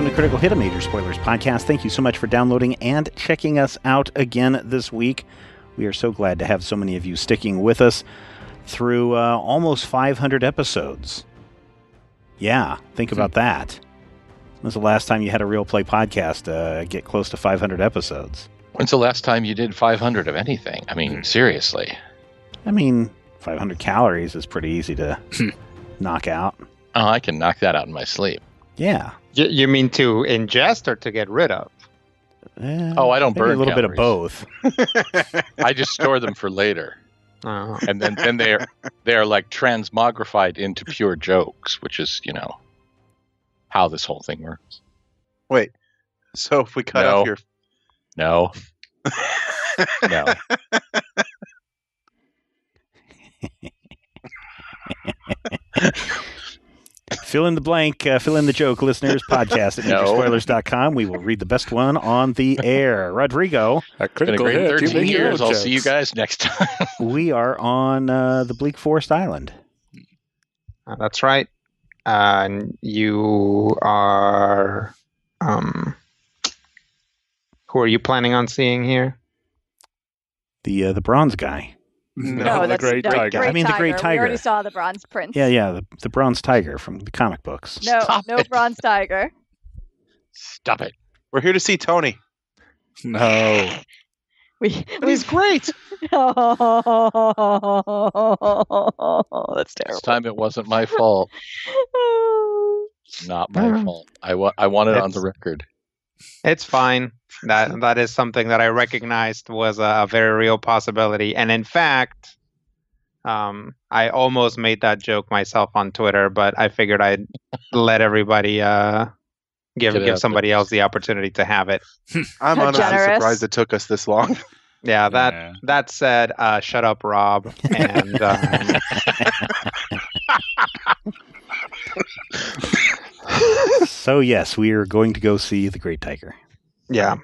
welcome to Critical Hit, a Major Spoilers podcast. Thank you so much for downloading and checking us out again this week. We are so glad to have so many of you sticking with us through almost 500 episodes. Yeah, think about that. When's the last time you had a Real Play podcast get close to 500 episodes? When's the last time you did 500 of anything? I mean, seriously. I mean, 500 calories is pretty easy to knock out. Oh, I can knock that out in my sleep. Yeah. You mean to ingest or to get rid of? Oh, I don't burn a little calories. bit of both. I just store them for later. And then they're like transmogrified into pure jokes, which is, how this whole thing works. Wait, so if we cut off your... No. No. Fill in the blank, fill in the joke, listeners. Podcast at NinjaSpoilers.com. We will read the best one on the air. Rodrigo. It's been a great 13 years. I'll see you guys next time. We are on the Bleak Forest Island. That's right. And you are... who are you planning on seeing here? The bronze guy. No, the Great Tiger. I mean, the Great Tiger. We already saw the Bronze Prince. Yeah, the Bronze Tiger from the comic books. No Bronze Tiger. Stop it. We're here to see Tony. No. He's great. Oh, that's terrible. This time it wasn't my fault. Not my fault. I want it on the record. It's fine. That is something that I recognized was a very real possibility. And in fact, I almost made that joke myself on Twitter, but I figured I'd let everybody give somebody else the opportunity to have it. I'm honestly surprised it took us this long. Yeah, that said, shut up, Rob. And so yes, we are going to go see the Great Tiger. Yeah.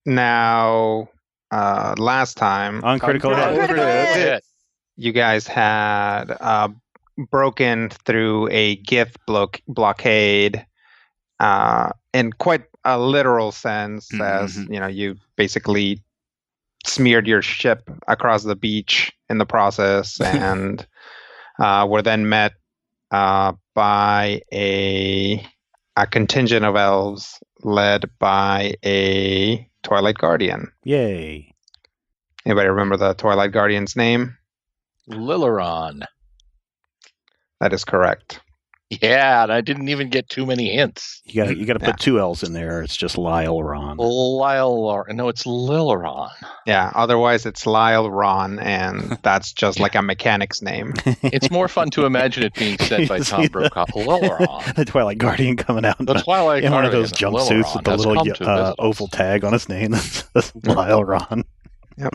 Now, last time on Critical Hit, you guys had broken through a gift blockade in quite a literal sense, as you basically smeared your ship across the beach in the process, and were then met by a contingent of elves led by a Twilight Guardian. Yay. Anybody remember the Twilight Guardian's name? Lileron. That is correct. Yeah, and I didn't even get too many hints. You got to put two L's in there. It's just Lileron. No, it's Lileron. Yeah, otherwise it's Lileron, and that's just like a mechanic's name. It's more fun to imagine it being said by Tom Brokaw. Lileron. The Twilight Guardian coming out in one of those jumpsuits with the little oval tag on his name that says Lileron. Yep.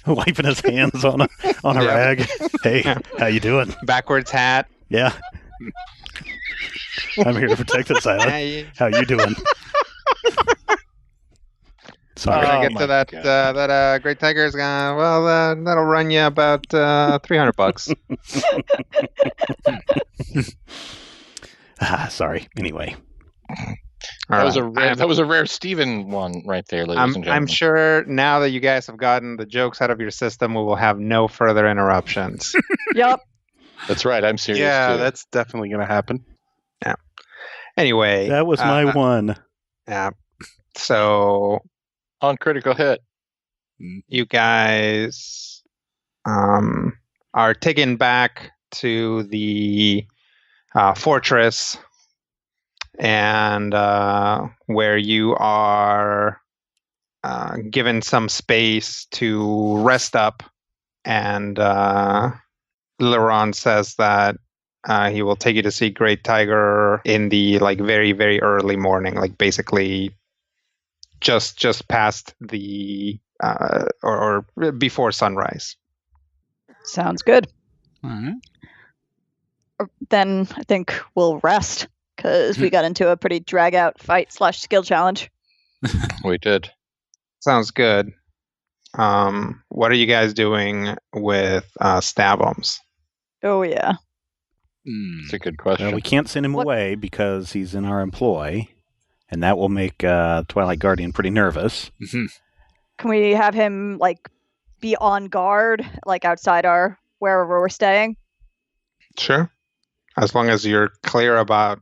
Wiping his hands on a rag. Hey, how you doing? Backwards hat. Yeah. I'm here to protect this island. How you doing? Sorry. When I get to that Great Tiger's gonna, that'll run you about $300. Sorry. Anyway. That was a rare Steven one right there, ladies and gentlemen. I'm sure now that you guys have gotten the jokes out of your system, we will have no further interruptions. Yep. That's right. I'm serious. Yeah, too. That's definitely going to happen. Yeah. Anyway, that was my one. Yeah. So on Critical Hit, you guys are taken back to the fortress. And where you are given some space to rest up, and Lileron says that he will take you to see Great Tiger in the very, very early morning, basically just past the or before sunrise. Sounds good. Mm-hmm. Then I think we'll rest, because we got into a pretty drag-out fight/skill challenge. We did. Sounds good. What are you guys doing with stab-ums? Oh, yeah. It's a good question. Well, we can't send him away because he's in our employ, and that will make Twilight Guardian pretty nervous. Can we have him be on guard, outside our wherever we're staying? Sure. As long as you're clear about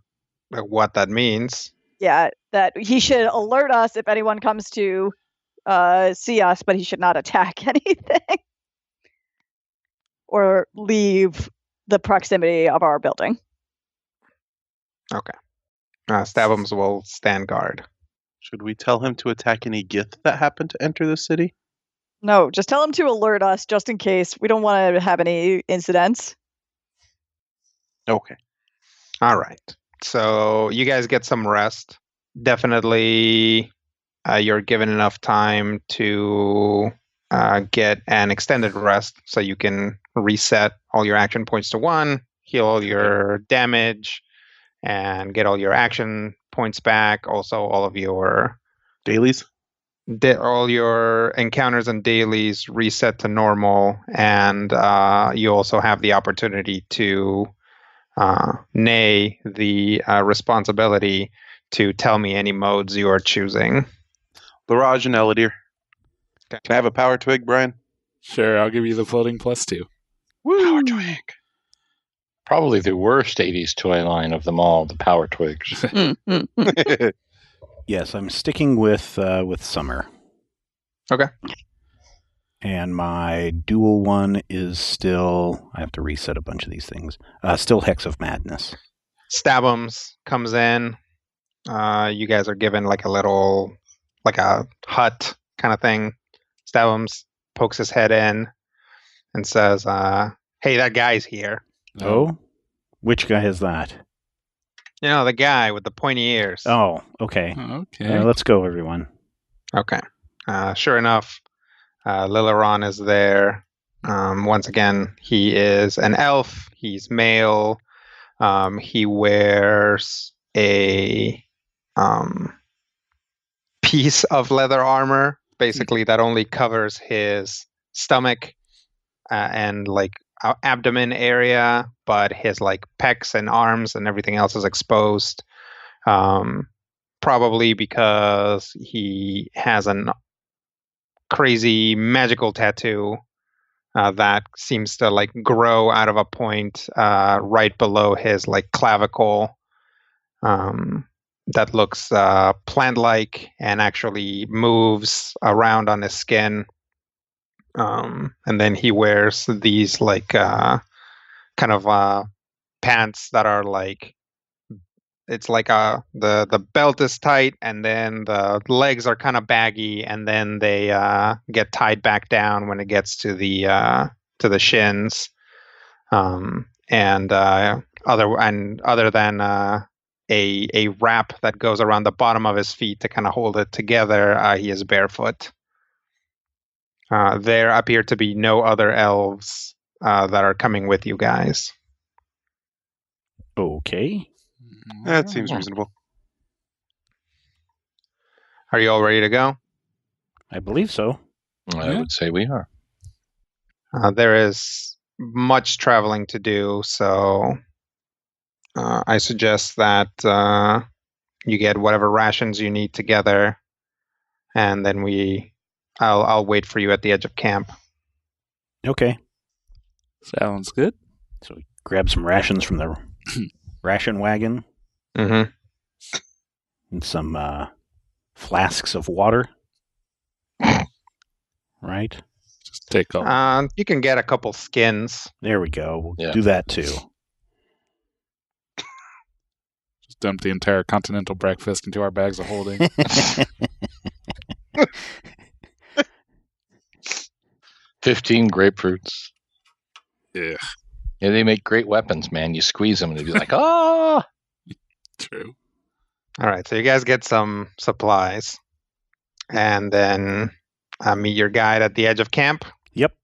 what that means. Yeah, that he should alert us if anyone comes to see us, but he should not attack anything or leave the proximity of our building. Okay. Stabums will stand guard. Should we tell him to attack any Gith that happen to enter the city? No, just tell him to alert us just in case. We don't want to have any incidents. Okay. All right. So you guys get some rest. Definitely you're given enough time to get an extended rest so you can reset all your action points to 1, heal all your damage, and get all your action points back. Also, all of your dailies. All your encounters and dailies reset to normal, and you also have the opportunity to nay the responsibility to tell me any modes you are choosing. Laraj and Eladir. Okay. Can I have a power twig, Brian? Sure, I'll give you the floating +2. Woo! Power twig. Probably the worst 80s toy line of them all, the Power Twigs. Yes, I'm sticking with Summer. Okay. And my dual one is still... I have to reset a bunch of these things. Still Hex of Madness. Stabums comes in. You guys are given a little... a hut kind of thing. Stabums pokes his head in and says, hey, that guy's here. Oh? Which guy is that? You know, the guy with the pointy ears. Oh, okay. Okay. Let's go, everyone. Okay. Sure enough, Lilaron is there. Once again, he is an elf. He's male. He wears a piece of leather armor, basically, that only covers his stomach and abdomen area, but his pecs and arms and everything else is exposed. Probably because he has an crazy magical tattoo that seems to grow out of a point right below his clavicle. That looks plant-like and actually moves around on his skin. And then he wears these kind of pants that are it's the belt is tight, and then the legs are kind of baggy, and then they get tied back down when it gets to the shins. Other than a wrap that goes around the bottom of his feet to kind of hold it together, he is barefoot. There appear to be no other elves that are coming with you guys. Okay. That seems reasonable. Are you all ready to go? I believe so. I would say we are. There is much traveling to do, so I suggest that you get whatever rations you need together, and then I'll wait for you at the edge of camp. Okay. Sounds good. So we grab some rations from the ration wagon. Mm-hmm. And some flasks of water. Right? Just take all. You can get a couple skins. There we go. We'll do that too. Just dump the entire continental breakfast into our bags of holding. 15 grapefruits. Yeah. Yeah, they make great weapons, man. You squeeze them and they'd be like, oh! True. All right, so you guys get some supplies, and then meet your guide at the edge of camp. Yep.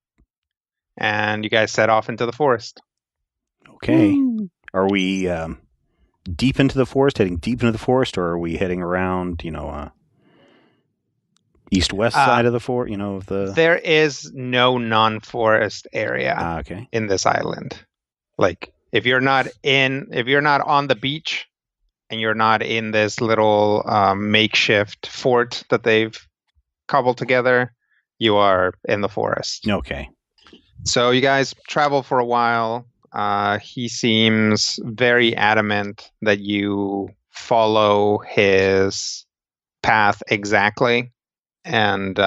And you guys set off into the forest. Okay. Are we deep into the forest, heading deep into the forest, or are we heading around, east-west side of the forest, There is no non-forest area okay. in this island. if you're not on the beach and you're not in this little makeshift fort that they've cobbled together, you are in the forest. Okay. So you guys travel for a while. He seems very adamant that you follow his path exactly, and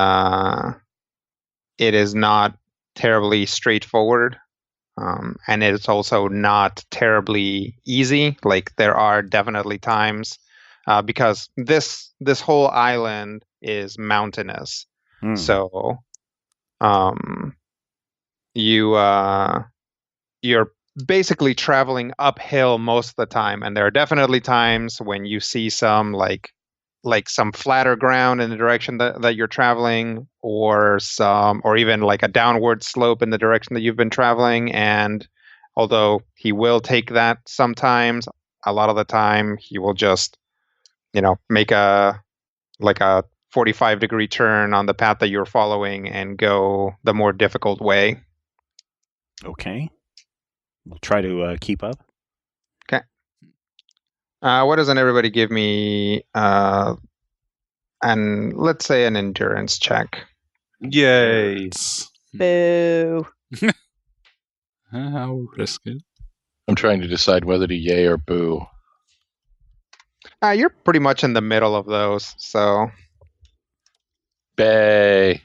it is not terribly straightforward, and it's also not terribly easy. Like, there are definitely times because this whole island is mountainous, so you're basically traveling uphill most of the time, and there are definitely times when you see some like some flatter ground in the direction that you're traveling, or even like a downward slope in the direction that you've been traveling. And although he will take that sometimes, a lot of the time he will just make a 45-degree turn on the path that you're following and go the more difficult way. Okay. We'll try to keep up. Okay. Why doesn't everybody give me let's say an endurance check? Yay. Boo. How risky. I'm trying to decide whether to yay or boo. You're pretty much in the middle of those, so. Bay.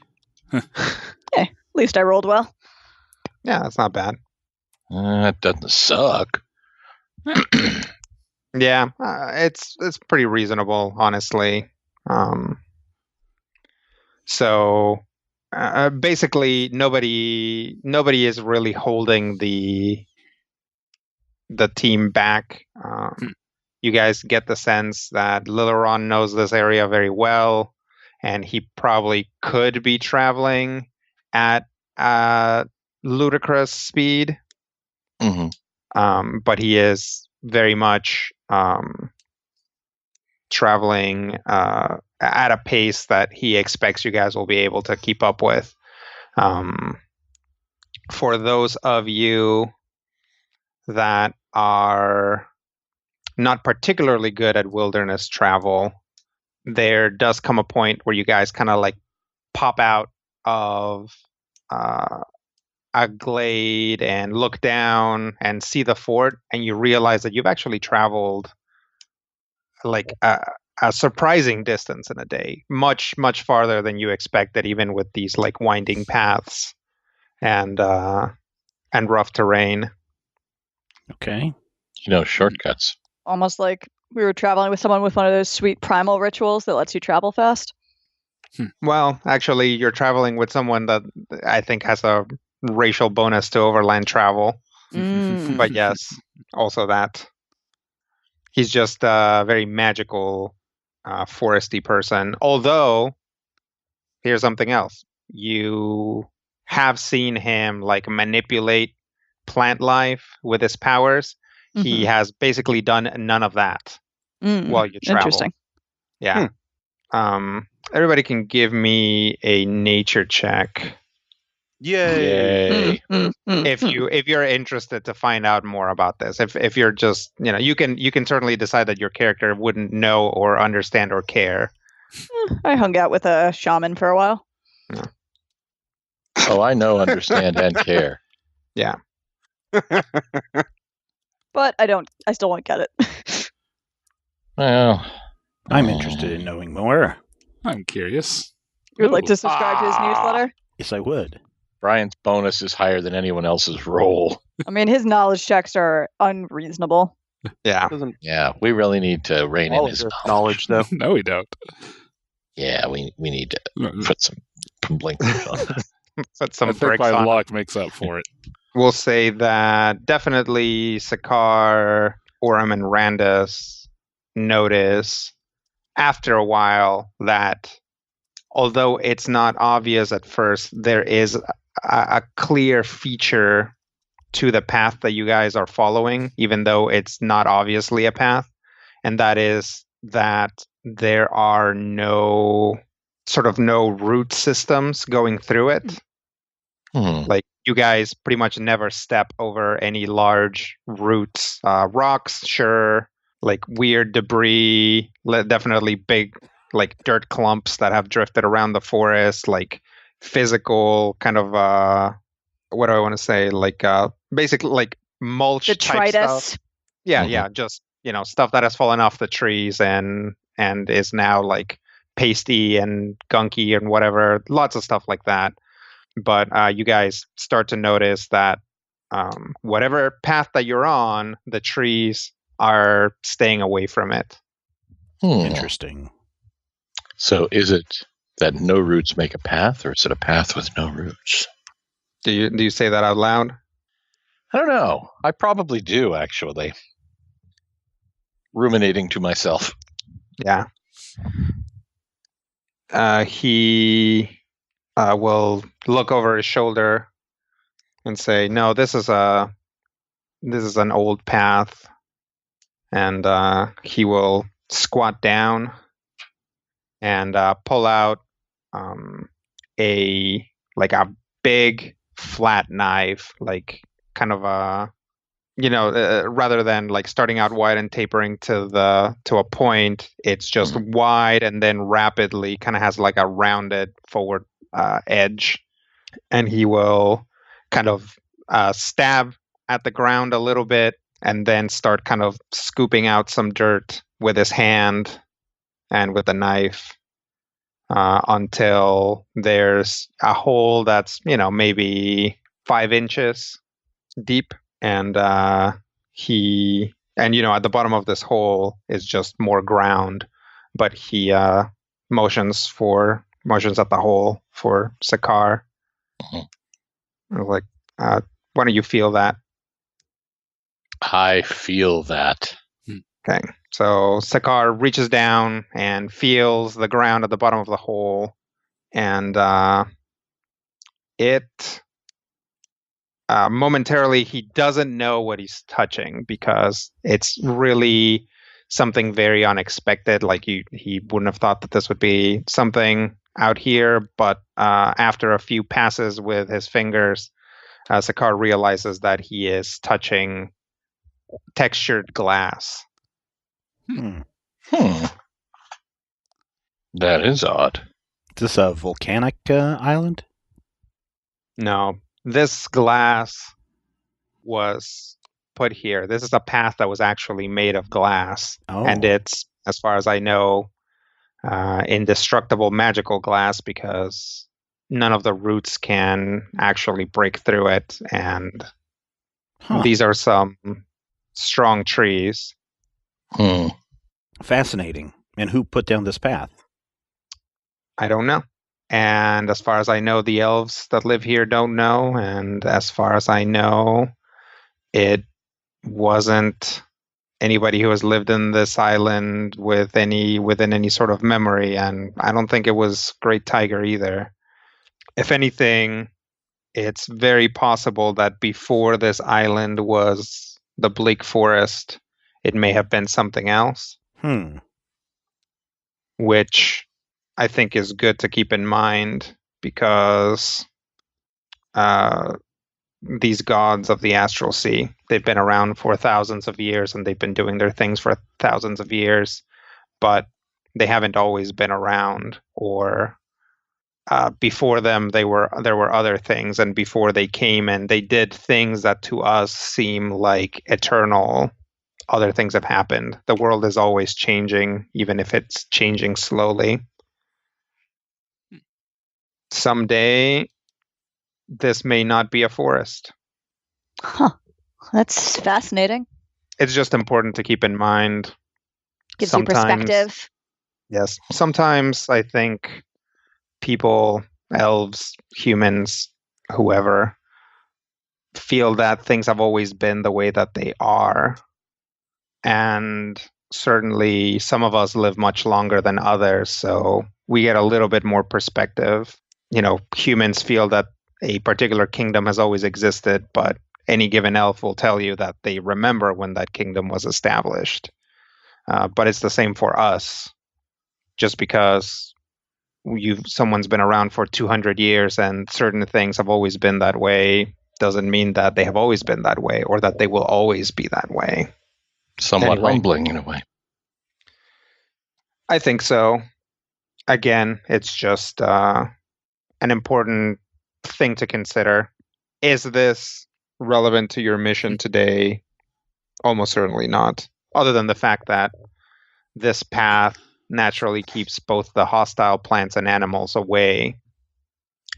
At least I rolled well. Yeah, that's not bad. That doesn't suck. Yeah, it's pretty reasonable, honestly. So basically, nobody is really holding the team back. You guys get the sense that Lileron knows this area very well, and he probably could be traveling at ludicrous speed. Mm-hmm. But he is very much traveling at a pace that he expects you guys will be able to keep up with. For those of you that are not particularly good at wilderness travel, there does come a point where you guys kind of like pop out of a glade and look down and see the fort, and you realize that you've actually traveled like a surprising distance in a day, much farther than you expected, even with these like winding paths and rough terrain. Okay. Shortcuts. Almost like we were traveling with someone with one of those sweet primal rituals that lets you travel fast. Well, actually, you're traveling with someone that I think has a racial bonus to overland travel. But yes, also that. He's just a very magical, foresty person. Although, here's something else. You have seen him like manipulate plant life with his powers. He has basically done none of that while you travel. Interesting. Yeah. Everybody can give me a nature check. Yay. If you're interested to find out more about this. If you're just, you can certainly decide that your character wouldn't know or understand or care. I hung out with a shaman for a while. Yeah. Oh, I know, understand, and care. Yeah. But I still won't get it. Well, I'm interested in knowing more. I'm curious. You would like to subscribe to his newsletter? Yes, I would. Brian's bonus is higher than anyone else's roll. I mean, his knowledge checks are unreasonable. Yeah. Doesn't Yeah, we really need to rein in all of his your knowledge, though. No, we don't. Yeah, we need to put some blinkers on that. Put some I think bricks my on. luck makes up for it. We'll say that definitely Sakar, Orem, and Randus notice after a while that although it's not obvious at first, there is a clear feature to the path that you guys are following, even though it's not obviously a path. And that is that there are no root systems going through it. Hmm. Like you guys pretty much never step over any large roots. Rocks, sure, like weird debris, definitely big like dirt clumps that have drifted around the forest, like physical kind of what do I want to say? Like basically like mulch type stuff. Detritus. Yeah, Mhm. yeah, just stuff that has fallen off the trees and is now like pasty and gunky and whatever. Lots of stuff like that. But you guys start to notice that whatever path that you're on, the trees are staying away from it. Interesting. So is it that no roots make a path, or is it a path with no roots? Do you say that out loud? I don't know. I probably do, actually. Ruminating to myself. Yeah. He will look over his shoulder and say, "No, this is an old path." And he will squat down and pull out a big flat knife, like kind of a rather than like starting out wide and tapering to a point, it's just wide and then rapidly kind of has like a rounded forward edge, and he will kind of stab at the ground a little bit and then start kind of scooping out some dirt with his hand and with the knife until there's a hole that's maybe 5 inches deep. And at the bottom of this hole is just more ground, but he motions at the hole for Sakar. Like, why don't you feel that? I feel that. Okay, so Sakar reaches down and feels the ground at the bottom of the hole, and momentarily he doesn't know what he's touching because it's really something very unexpected. Like he wouldn't have thought that this would be something out here, but after a few passes with his fingers, Sakar realizes that he is touching textured glass. That is odd. Is this a volcanic island? No, this glass was put here. This is a path that was actually made of glass. Oh. And it's, as far as I know, indestructible magical glass because none of the roots can actually break through it. And these are some strong trees. Fascinating. And who put down this path? I don't know. And as far as I know, the elves that live here don't know. And as far as I know, it wasn't anybody who has lived in this island within any sort of memory. And I don't think it was Great Tiger either. If anything, it's very possible that before this island was the Bleak Forest, it may have been something else. Which I think is good to keep in mind because these gods of the astral sea, they've been around for thousands of years and they've been doing their things for thousands of years, but they haven't always been around. Or before them, there were other things, and before they came and they did things that to us seem like eternal. Other things have happened. The world is always changing, even if it's changing slowly. Someday, this may not be a forest. That's fascinating. It's just important to keep in mind. Gives you perspective. Yes. Sometimes I think people, elves, humans, whoever, feel that things have always been the way that they are. And certainly some of us live much longer than others, so we get a little bit more perspective. Humans feel that a particular kingdom has always existed, but any given elf will tell you that they remember when that kingdom was established. But it's the same for us. Just because someone's been around for 200 years and certain things have always been that way doesn't mean that they have always been that way or that they will always be that way. Somewhat Anyway. humbling in a way. I think so. Again, it's just an important thing to consider. Is this relevant to your mission today? Almost certainly not. Other than the fact that this path naturally keeps both the hostile plants and animals away.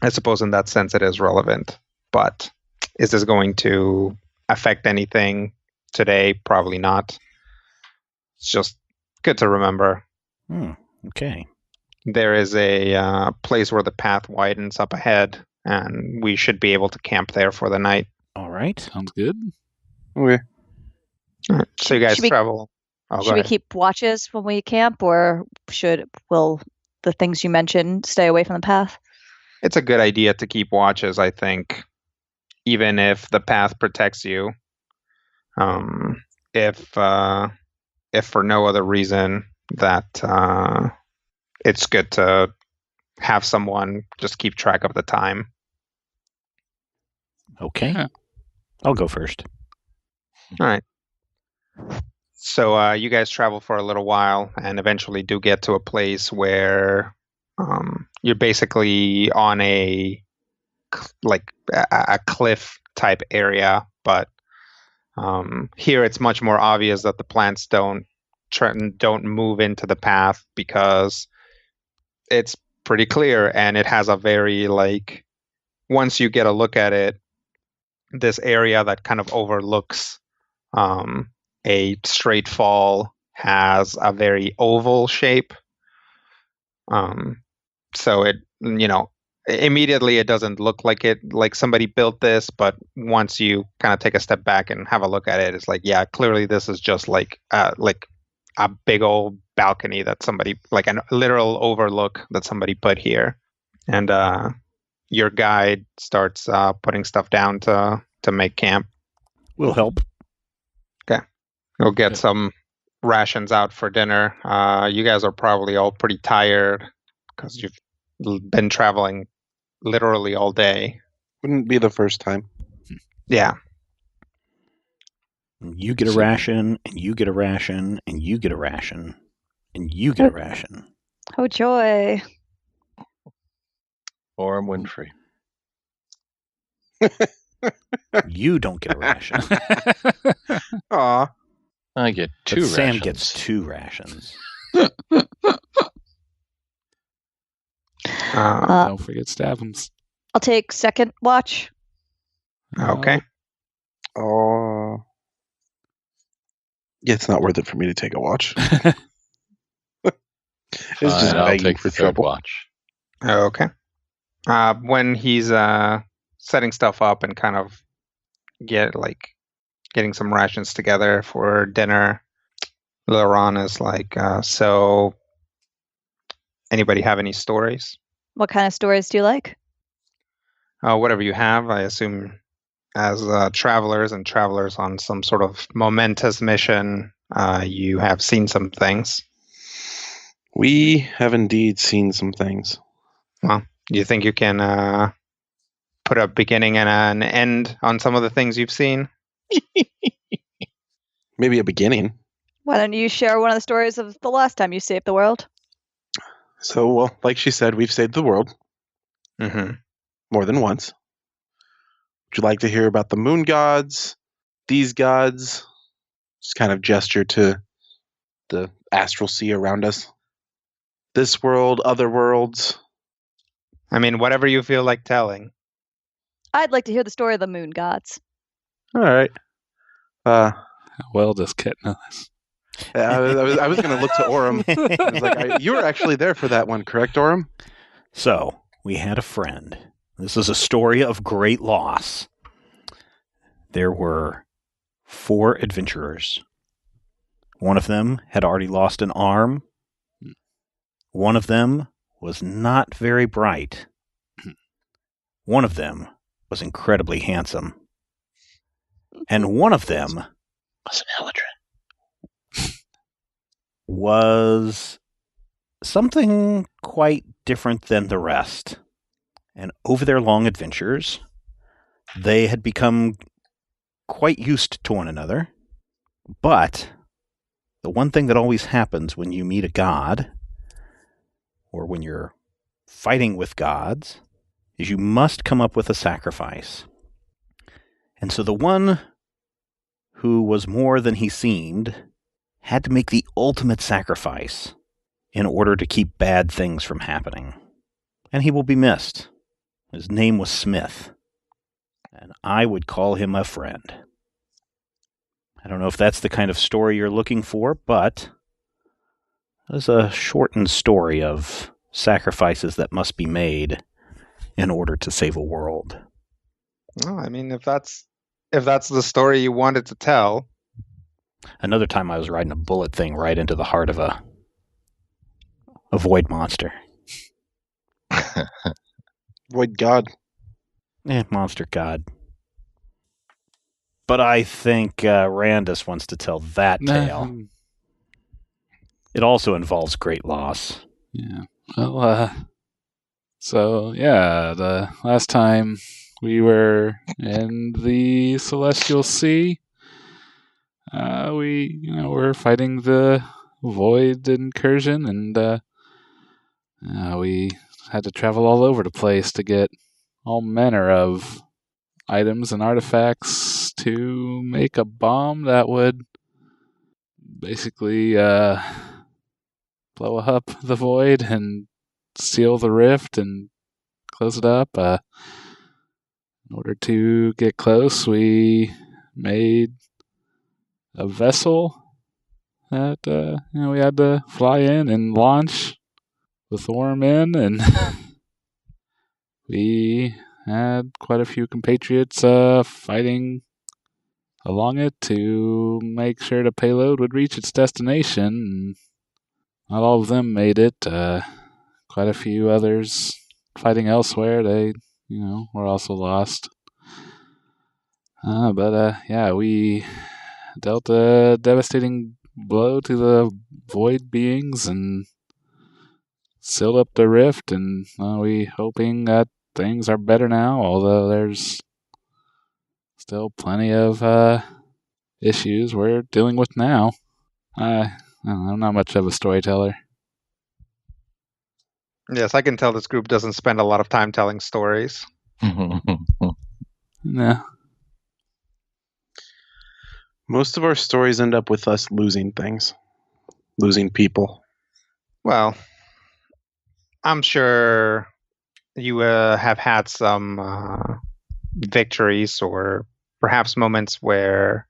I suppose in that sense it is relevant. But is this going to affect anything today? Probably not. It's just good to remember. Okay. There is a place where the path widens up ahead, and we should be able to camp there for the night. All right. Sounds good. Okay. All right. So you guys Should we- travel. Oh, Should go we ahead. keep watches when we camp, or will the things you mentioned stay away from the path? It's a good idea to keep watches, I think, even if the path protects you. If for no other reason, that it's good to have someone just keep track of the time. Okay. Yeah. I'll go first. All right. So you guys travel for a little while and eventually do get to a place where you're basically on a cliff type area, but here it's much more obvious that the plants don't move into the path because it's pretty clear and it has a very once you get a look at it, this area that kind of overlooks a straight fall has a very oval shape. So it, immediately it doesn't look like somebody built this, but once you kind of take a step back and have a look at it, it's yeah, clearly this is just like a big old balcony that somebody, like a literal overlook that somebody put here. And your guide starts putting stuff down to make camp. We'll help. We'll get some rations out for dinner. You guys are probably all pretty tired because you've been traveling literally all day. Wouldn't be the first time. Yeah. You get a ration, and you get a ration, and you get a ration, and you get a ration. Oh, joy. Orem Winfrey. You don't get a ration. Aw. I get But two Sam rations. gets 2 rations. Don't forget Stabums. I'll take second watch. Okay. Oh. Yeah, it's not worth it for me to take a watch. It's just Fine, I'll begging take for the third trouble. watch. Okay. When he's setting stuff up and kind of getting some rations together for dinner, Laron is so anybody have any stories? What kind of stories do you like? Whatever you have, I assume as travelers on some sort of momentous mission, you have seen some things. We have indeed seen some things. Well, do you think you can put a beginning and an end on some of the things you've seen? Maybe a beginning. Why don't you share one of the stories of the last time you saved the world? So, well, like she said, we've saved the world Mm-hmm. more than once. Would you like to hear about the moon gods, these gods? Just kind of gesture to the astral sea around us. This world, other worlds. I mean, whatever you feel like telling. I'd like to hear the story of the moon gods. All right. Well, just kidding. This. I was going to look to Orem. I was like, you were actually there for that one, correct, Orem? So, we had a friend. This is a story of great loss. There were 4 adventurers. One of them had already lost an arm. One of them was not very bright. One of them was incredibly handsome. And one of them Was an Eldrin. was something quite different than the rest. And over their long adventures, they had become quite used to one another. But the one thing that always happens when you meet a god, or when you're fighting with gods, is you must come up with a sacrifice. And so the one who was more than he seemed had to make the ultimate sacrifice in order to keep bad things from happening. And he will be missed. His name was Smith, and I would call him a friend. I don't know if that's the kind of story you're looking for, but there's a shortened story of sacrifices that must be made in order to save a world. Oh, I mean, if that's the story you wanted to tell. Another time I was riding a bullet thing right into the heart of a void monster. Void god. Monster god. But I think Randus wants to tell that tale. It also involves great loss. Yeah. Well, the last time we were in the Celestial Sea, we were fighting the Void incursion, and we had to travel all over the place to get all manner of items and artifacts to make a bomb that would basically blow up the Void and seal the rift and close it up. In order to get close, we made a vessel that we had to fly in and launch with Orm in, and we had quite a few compatriots fighting along it to make sure the payload would reach its destination. Not all of them made it. Quite a few others fighting elsewhere, they were also lost. We dealt a devastating blow to the Void beings and sealed up the rift, and we hoping that things are better now, although there's still plenty of issues we're dealing with now. I don't know, I'm not much of a storyteller. Yes, I can tell this group doesn't spend a lot of time telling stories. No. Most of our stories end up with us losing things, losing people. Well, I'm sure you have had some victories or perhaps moments where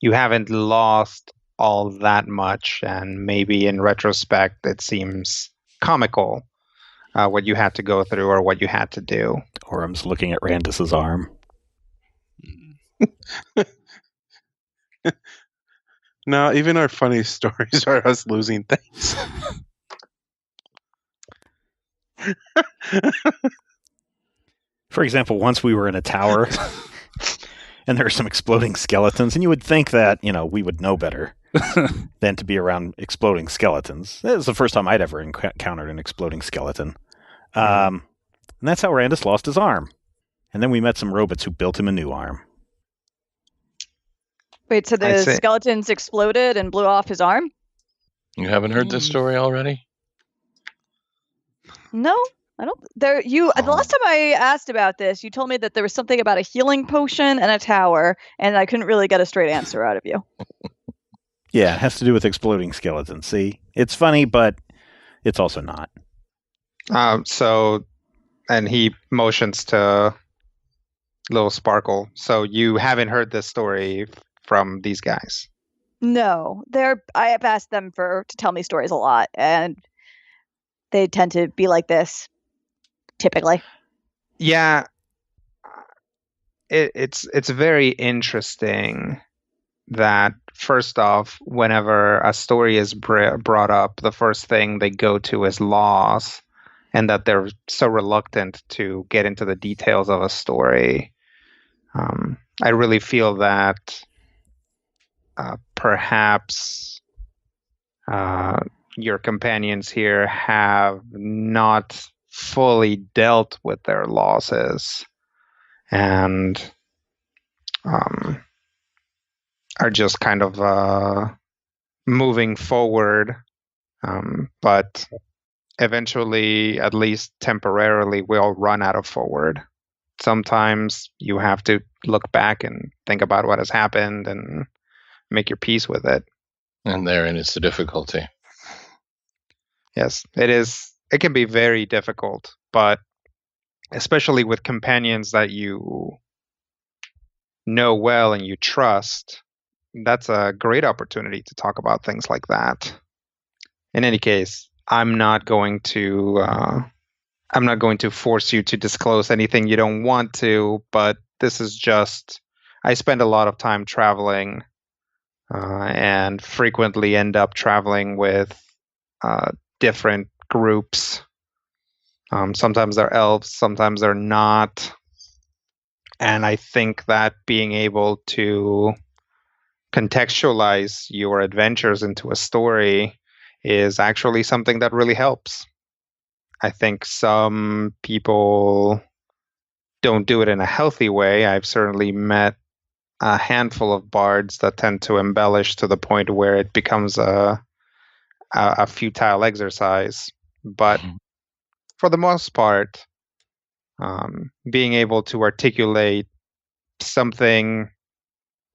you haven't lost all that much, and maybe in retrospect it seems comical what you had to go through or what you had to do. Orm's looking at Randus's arm. No, even our funniest stories are us losing things. For example, once we were in a tower and there were some exploding skeletons, and you would think that, we would know better than to be around exploding skeletons. That was the first time I'd ever encountered an exploding skeleton. And that's how Randus lost his arm. And then we met some robots who built him a new arm. Wait, so the skeletons exploded and blew off his arm? You haven't heard this story already? No, I don't. The last time I asked about this, you told me that there was something about a healing potion and a tower, and I couldn't really get a straight answer out of you. Yeah, it has to do with exploding skeletons. See, it's funny, but it's also not. And he motions to Little Sparkle. So you haven't heard this story from these guys? No, I have asked them to tell me stories a lot, and they tend to be like this, typically. Yeah, it's very interesting that first off, whenever a story is brought up, the first thing they go to is loss, and that they're so reluctant to get into the details of a story. I really feel that perhaps your companions here have not fully dealt with their losses and are just kind of moving forward, but eventually, at least temporarily, will run out of forward. Sometimes you have to look back and think about what has happened and make your peace with it. And therein is the difficulty. Yes, it is. It can be very difficult, but especially with companions that you know well and you trust, that's a great opportunity to talk about things like that. In any case, I'm not going to force you to disclose anything you don't want to, but this is just, I spend a lot of time traveling and frequently end up traveling with different groups. Sometimes they're elves, sometimes they're not. And I think that being able to contextualize your adventures into a story is actually something that really helps. I think some people don't do it in a healthy way. I've certainly met a handful of bards that tend to embellish to the point where it becomes a futile exercise. But for the most part, being able to articulate something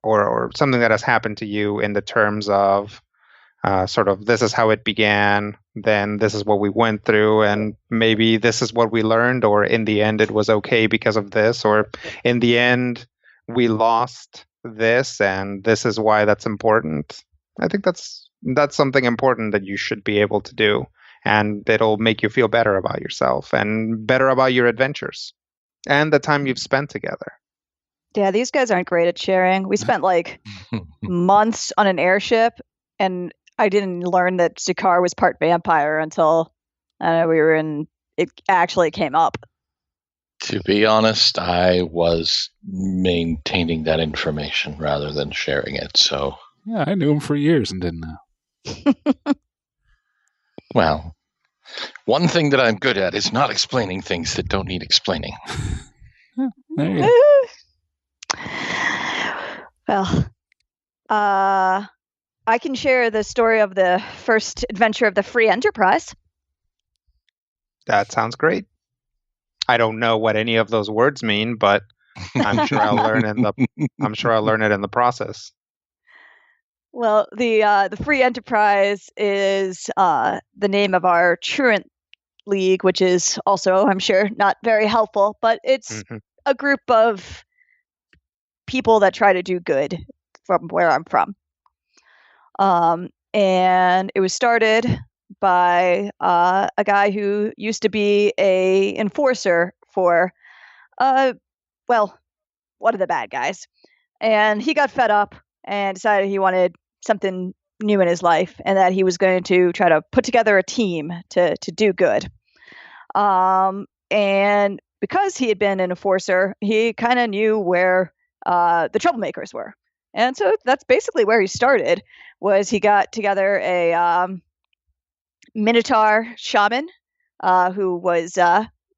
or something that has happened to you in the terms of sort of this is how it began, then this is what we went through, and maybe this is what we learned, or in the end it was okay because of this, or in the end we lost this and this is why that's important. I think that's something important that you should be able to do, and it'll make you feel better about yourself and better about your adventures and the time you've spent together. Yeah, these guys aren't great at sharing. We spent like months on an airship, and I didn't learn that Zakar was part vampire until it actually came up. To be honest, I was maintaining that information rather than sharing it, so... Yeah, I knew him for years and didn't know. Well, one thing that I'm good at is not explaining things that don't need explaining. Yeah, there you go. Well, I can share the story of the first adventure of the Free Enterprise. That sounds great. I don't know what any of those words mean, but I'm sure I'll learn it in the process. Well, the Free Enterprise is the name of our truant league, which is also, I'm sure, not very helpful, but it's a group of people that try to do good from where I'm from. And it was started by a guy who used to be a enforcer for, one of the bad guys. And he got fed up and decided he wanted something new in his life, and that he was going to try to put together a team to do good. And because he had been an enforcer, he kind of knew where the troublemakers were. And so that's basically where he started, was he got together a Minotaur shaman who was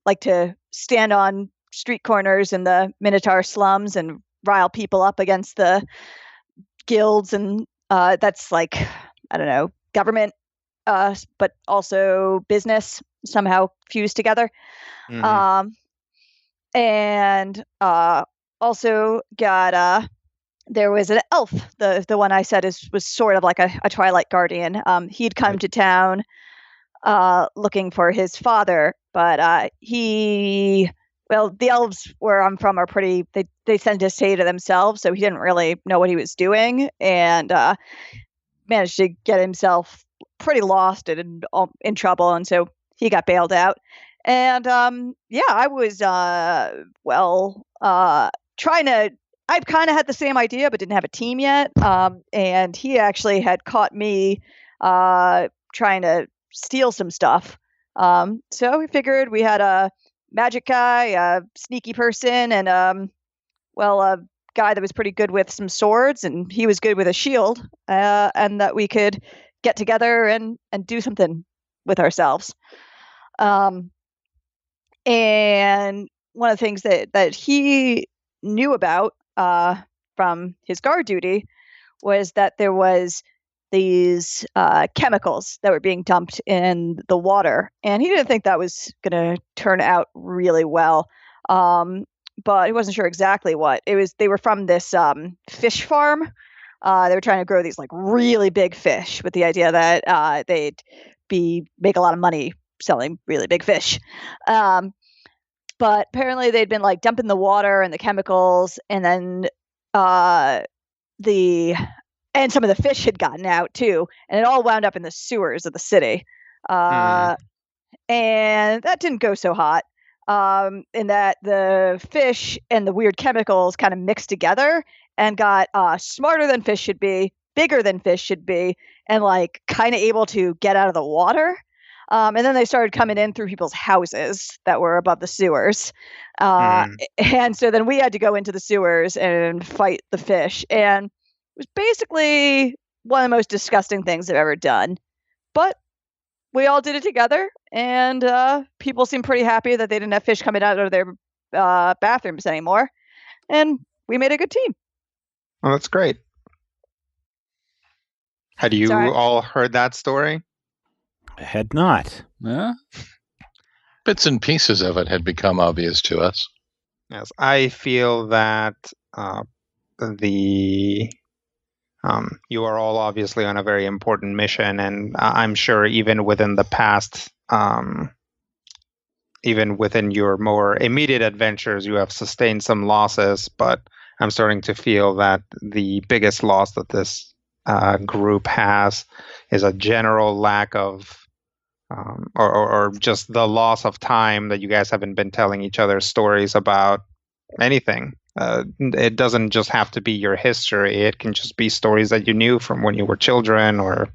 like to stand on street corners in the Minotaur slums and rile people up against the guilds, and that's like, I don't know, government, but also business somehow fused together. And also got there was an elf, the one I said was sort of like a Twilight Guardian. He'd come to town looking for his father, but the elves where I'm from are pretty, they tend to stay to themselves, so he didn't really know what he was doing, and managed to get himself pretty lost and in trouble, and so he got bailed out. And I was trying to, I kind of had the same idea but didn't have a team yet, and he actually had caught me trying to steal some stuff, so we figured we had a magic guy, a sneaky person, and a guy that was pretty good with some swords, and he was good with a shield, and that we could get together and do something with ourselves. And one of the things that he knew about from his guard duty was that there was these chemicals that were being dumped in the water, and he didn't think that was going to turn out really well. But he wasn't sure exactly what it was. They were from this fish farm. They were trying to grow these like really big fish with the idea that they'd make a lot of money selling really big fish. But apparently they'd been like dumping the water and the chemicals, and then and some of the fish had gotten out too, and it all wound up in the sewers of the city. And that didn't go so hot. In that the fish and the weird chemicals kind of mixed together and got smarter than fish should be, bigger than fish should be, and like kind of able to get out of the water. And then they started coming in through people's houses that were above the sewers. And so then we had to go into the sewers and fight the fish. And it was basically one of the most disgusting things I've ever done. But we all did it together, and people seemed pretty happy that they didn't have fish coming out of their bathrooms anymore. And we made a good team. Well, that's great. Had you all heard that story? I had not. Yeah? Bits and pieces of it had become obvious to us. Yes, I feel that you are all obviously on a very important mission, and I'm sure even within the past, even within your more immediate adventures, you have sustained some losses, but I'm starting to feel that the biggest loss that this group has is a general lack of or just the loss of time that you guys haven't been telling each other stories about anything. It doesn't just have to be your history. It can just be stories that you knew from when you were children or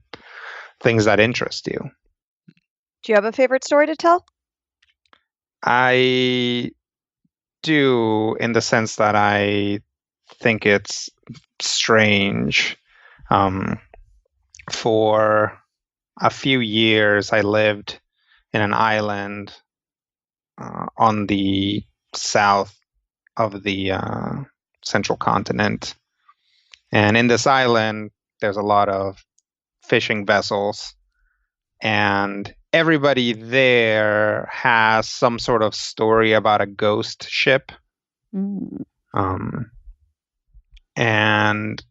things that interest you. Do you have a favorite story to tell? I do, in the sense that I think it's strange. For a few years, I lived in an island on the south of the central continent. And in this island, there's a lot of fishing vessels. And everybody there has some sort of story about a ghost ship. And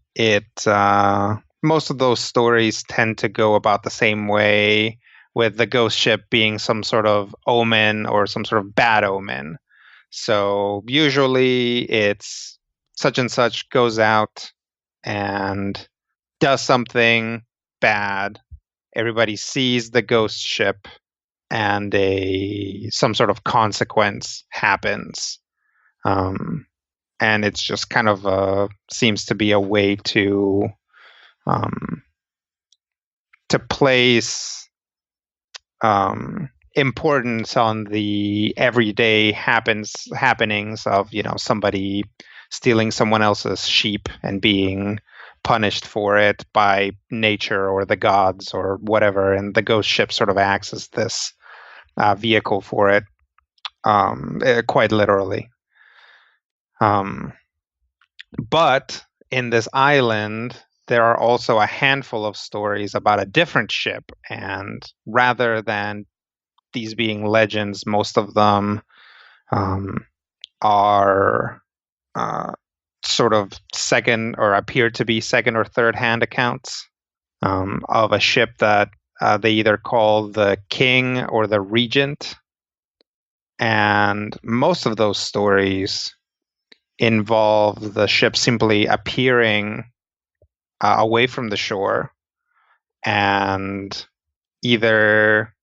most of those stories tend to go about the same way, with the ghost ship being some sort of omen or some sort of bad omen. So usually it's such and such goes out and does something bad. Everybody sees the ghost ship, and some sort of consequence happens. And it's just kind of seems to be a way to place importance on the everyday happenings of, somebody stealing someone else's sheep and being punished for it by nature or the gods or whatever, and the ghost ship sort of acts as this vehicle for it, quite literally. But in this island, there are also a handful of stories about a different ship, and rather than these being legends, most of them are sort of second, or appear to be second or third hand accounts of a ship that they either call the King or the Regent. And most of those stories involve the ship simply appearing away from the shore, and either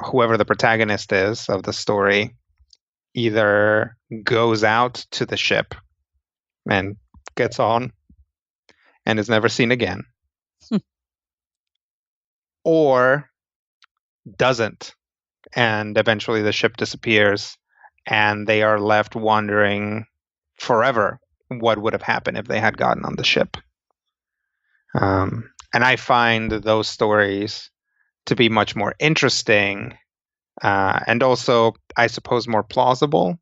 whoever the protagonist is of the story either goes out to the ship and gets on and is never seen again, or doesn't, and eventually the ship disappears and they are left wondering forever what would have happened if they had gotten on the ship. And I find those stories to be much more interesting, and also, I suppose, more plausible,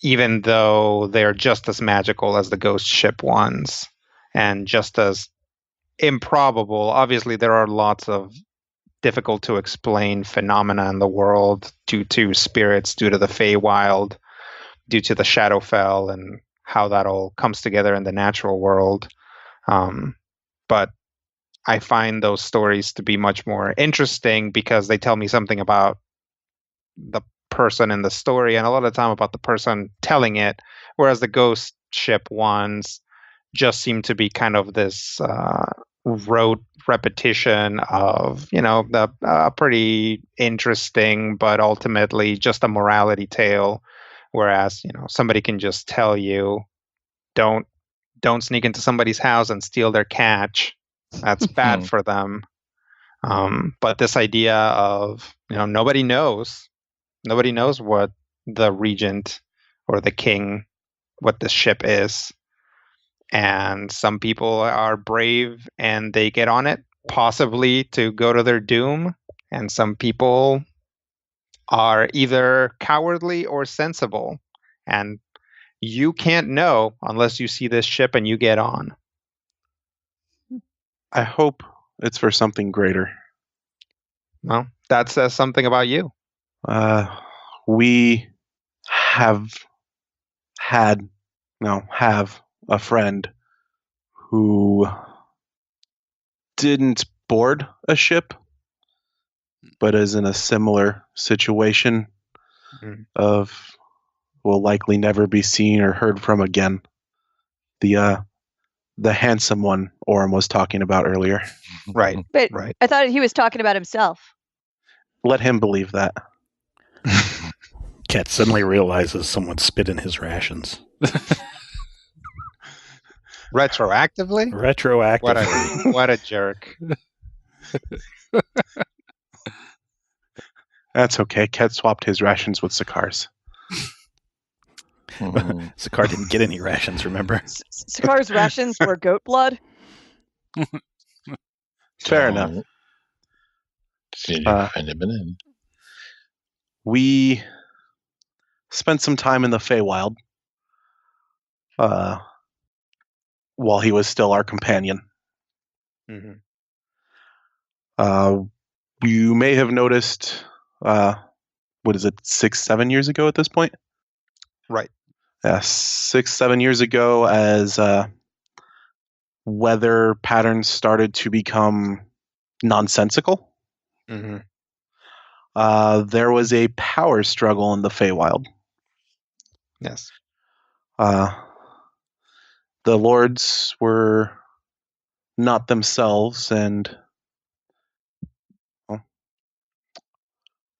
even though they're just as magical as the ghost ship ones, and just as improbable. Obviously, there are lots of difficult to explain phenomena in the world due to spirits, due to the Feywild, due to the Shadowfell, and how that all comes together in the natural world. But I find those stories to be much more interesting because they tell me something about the person in the story, and a lot of the time about the person telling it, whereas the ghost ship ones just seem to be kind of this rote repetition of, the pretty interesting, but ultimately just a morality tale. Whereas, somebody can just tell you, don't sneak into somebody's house and steal their catch. That's bad for them. But this idea of, nobody knows what the regent or the king, what the ship is. And some people are brave and they get on it, possibly to go to their doom. And some people are either cowardly or sensible. And you can't know unless you see this ship and you get on. I hope it's for something greater. Well, that says something about you. We have a friend who didn't board a ship, but is in a similar situation of will likely never be seen or heard from again. The handsome one Orm was talking about earlier. Right. But Right. I thought he was talking about himself. Let him believe that. Cat suddenly realizes someone spit in his rations. Retroactively? Retroactively. What a jerk. That's okay. Cat swapped his rations with Sakar's. Sakar didn't get any rations, remember? Sakar's rations were goat blood. Fair enough. We spent some time in the Feywild while he was still our companion. Mm-hmm. You may have noticed, 6-7 years ago at this point? Right. 6-7 years ago, as weather patterns started to become nonsensical. Mm-hmm. There was a power struggle in the Feywild. Yes. The lords were not themselves, and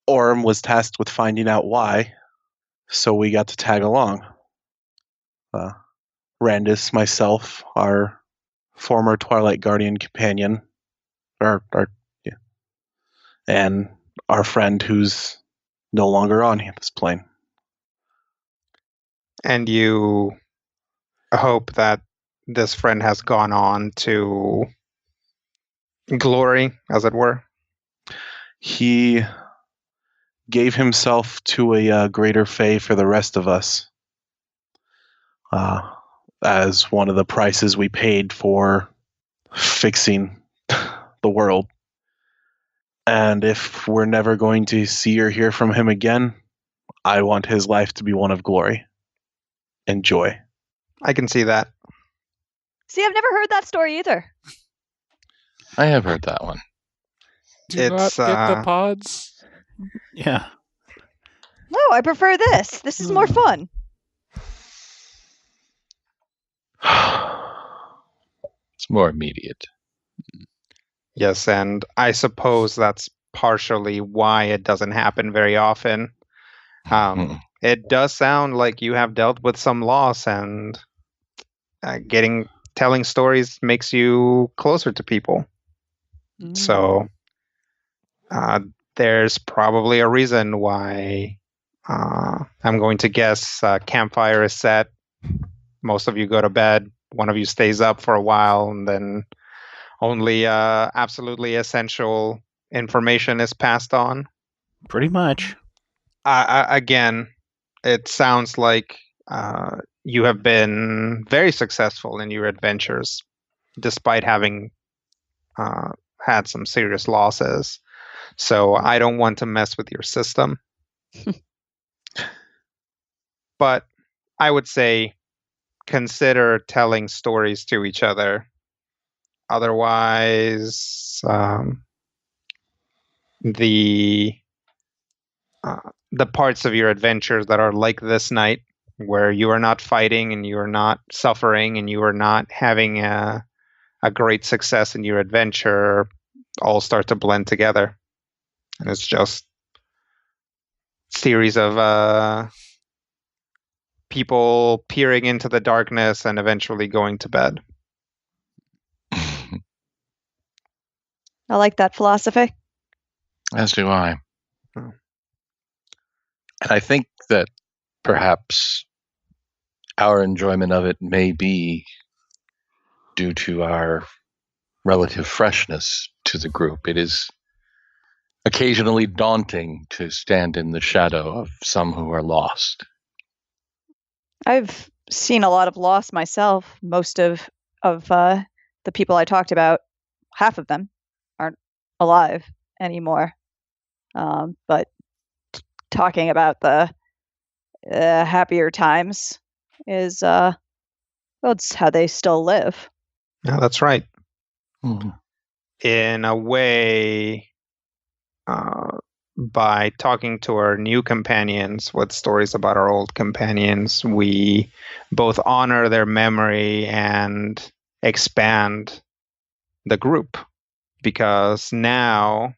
Orm was tasked with finding out why, so we got to tag along. Randus, myself, our former Twilight Guardian companion, and our friend who's no longer on this plane. And you hope that this friend has gone on to glory, as it were? He gave himself to a greater fate for the rest of us, as one of the prices we paid for fixing the world. And if we're never going to see or hear from him again, I want his life to be one of glory and joy. I can see that. See, I've never heard that story either. I have heard that one. Do not get the pods. Yeah. No, I prefer this. This is more fun. It's more immediate. Yes, and I suppose that's partially why it doesn't happen very often. It does sound like you have dealt with some loss, and telling stories makes you closer to people. So there's probably a reason why I'm going to guess campfire is set. Most of you go to bed. one of you stays up for a while, and then only absolutely essential information is passed on. Pretty much. Again, it sounds like you have been very successful in your adventures, despite having had some serious losses. So I don't want to mess with your system. But I would say consider telling stories to each other. Otherwise, the parts of your adventures that are like this night, where you are not fighting and you are not suffering and you are not having a great success in your adventure, all start to blend together. And it's just a series of people peering into the darkness and eventually going to bed. I like that philosophy. As do I. Oh. And I think that perhaps our enjoyment of it may be due to our relative freshness to the group. It is occasionally daunting to stand in the shadow of some who are lost. I've seen a lot of loss myself. Most of the people I talked about, half of them aren't alive anymore. But talking about the happier times is, well, it's how they still live. Yeah, that's right. Mm-hmm. In a way, by talking to our new companions with stories about our old companions, we both honor their memory and expand the group. Because now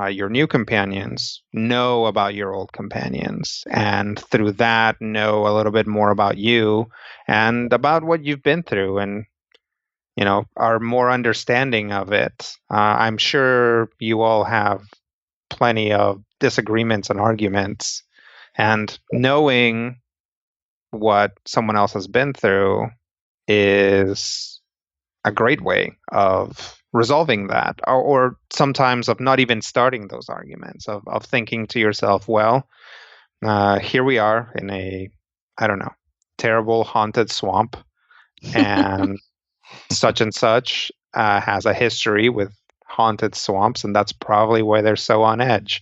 your new companions know about your old companions, and through that know a little bit more about you and about what you've been through, and are more understanding of it. I'm sure you all have plenty of disagreements and arguments, and knowing what someone else has been through is a great way of resolving that, or sometimes of not even starting those arguments, of thinking to yourself, well, here we are in a, I don't know, terrible haunted swamp, and such has a history with haunted swamps, and that's probably why they're so on edge.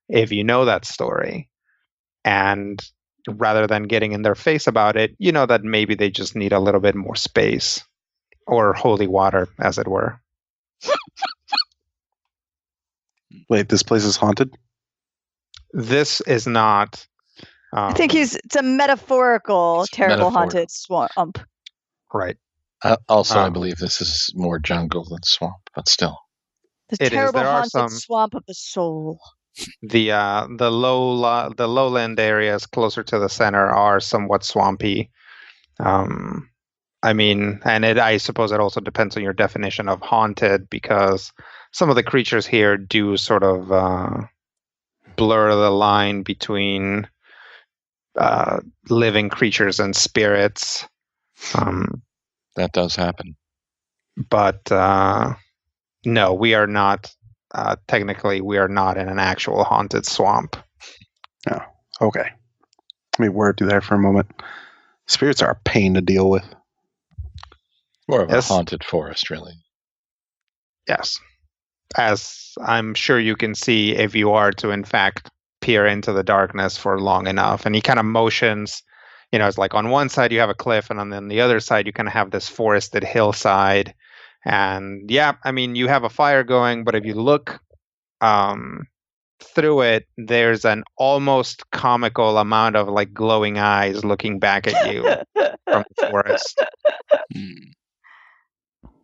If you know that story, and rather than getting in their face about it, you know that maybe they just need a little bit more space, or holy water, as it were. Wait, this place is haunted? This is not. I think it's a metaphorical, terrible metaphorical. haunted swamp. Right. Also, I believe this is more jungle than swamp, but still. The terrible haunted swamp of the soul. The lowland areas closer to the center are somewhat swampy. I mean, and I suppose it also depends on your definition of haunted, because some of the creatures here do sort of blur the line between living creatures and spirits. That does happen. But no, we are not. Technically, we are not in an actual haunted swamp. Oh, okay. Let me word through that for a moment. Spirits are a pain to deal with. More of a haunted forest, really. Yes. As I'm sure you can see if you are to, in fact, peer into the darkness for long enough. And he kind of motions, it's like on one side you have a cliff, and on the other side you kind of have this forested hillside. And yeah, I mean, you have a fire going, but if you look through it, there's an almost comical amount of like glowing eyes looking back at you from the forest.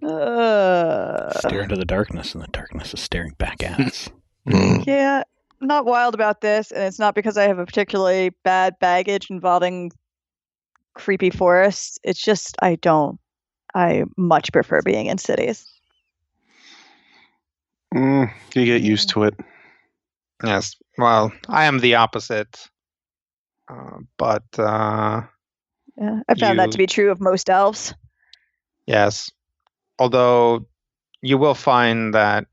Stare into the darkness, and the darkness is staring back at us. Yeah, I'm not wild about this, and it's not because I have a particularly bad baggage involving creepy forests. It's just I much prefer being in cities. You get used to it. Yes. Well, I am the opposite. But yeah, I found that to be true of most elves. Yes. Although you will find that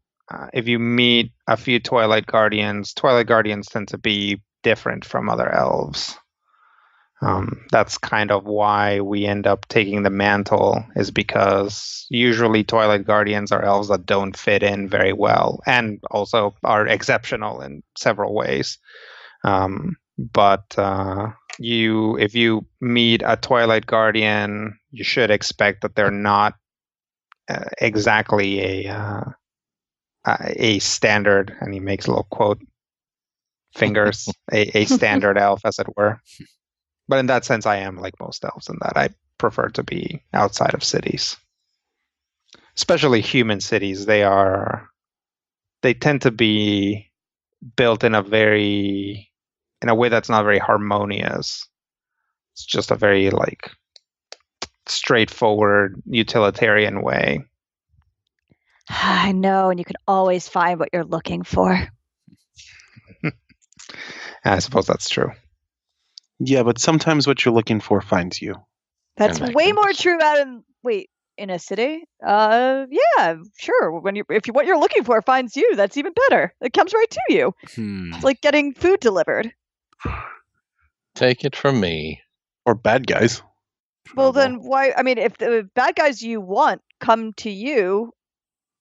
if you meet a few Twilight Guardians tend to be different from other elves. That's kind of why we end up taking the mantle, is because usually Twilight Guardians are elves that don't fit in very well and also are exceptional in several ways. But if you meet a Twilight Guardian, you should expect that they're not exactly a standard, and he makes a little quote fingers, a standard elf, as it were. But in that sense, I am like most elves in that I prefer to be outside of cities, especially human cities. They tend to be built in a way that's not very harmonious. It's just a very like straightforward utilitarian way. I know, and you can always find what you're looking for. I suppose that's true. Yeah, but sometimes what you're looking for finds you. That's And that way can- more true in a city. Yeah, sure. What you're looking for finds you, that's even better. It comes right to you. It's like getting food delivered. Take it from me. Or bad guys. Well, then why? I mean, if the bad guys you want come to you,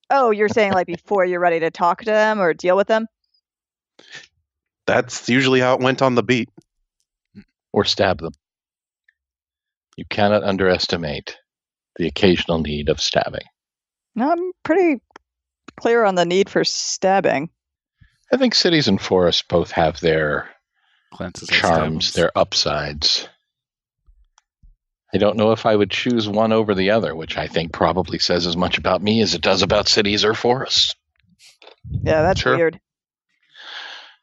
oh, you're saying like before you're ready to talk to them or deal with them? That's usually how it went on the beat. Or stab them. You cannot underestimate the occasional need of stabbing. No, I'm pretty clear on the need for stabbing. I think cities and forests both have their Glances at charms, Stebbins. their upsides. I don't know if I would choose one over the other, which I think probably says as much about me as it does about cities or forests. Yeah, that's Sure. weird.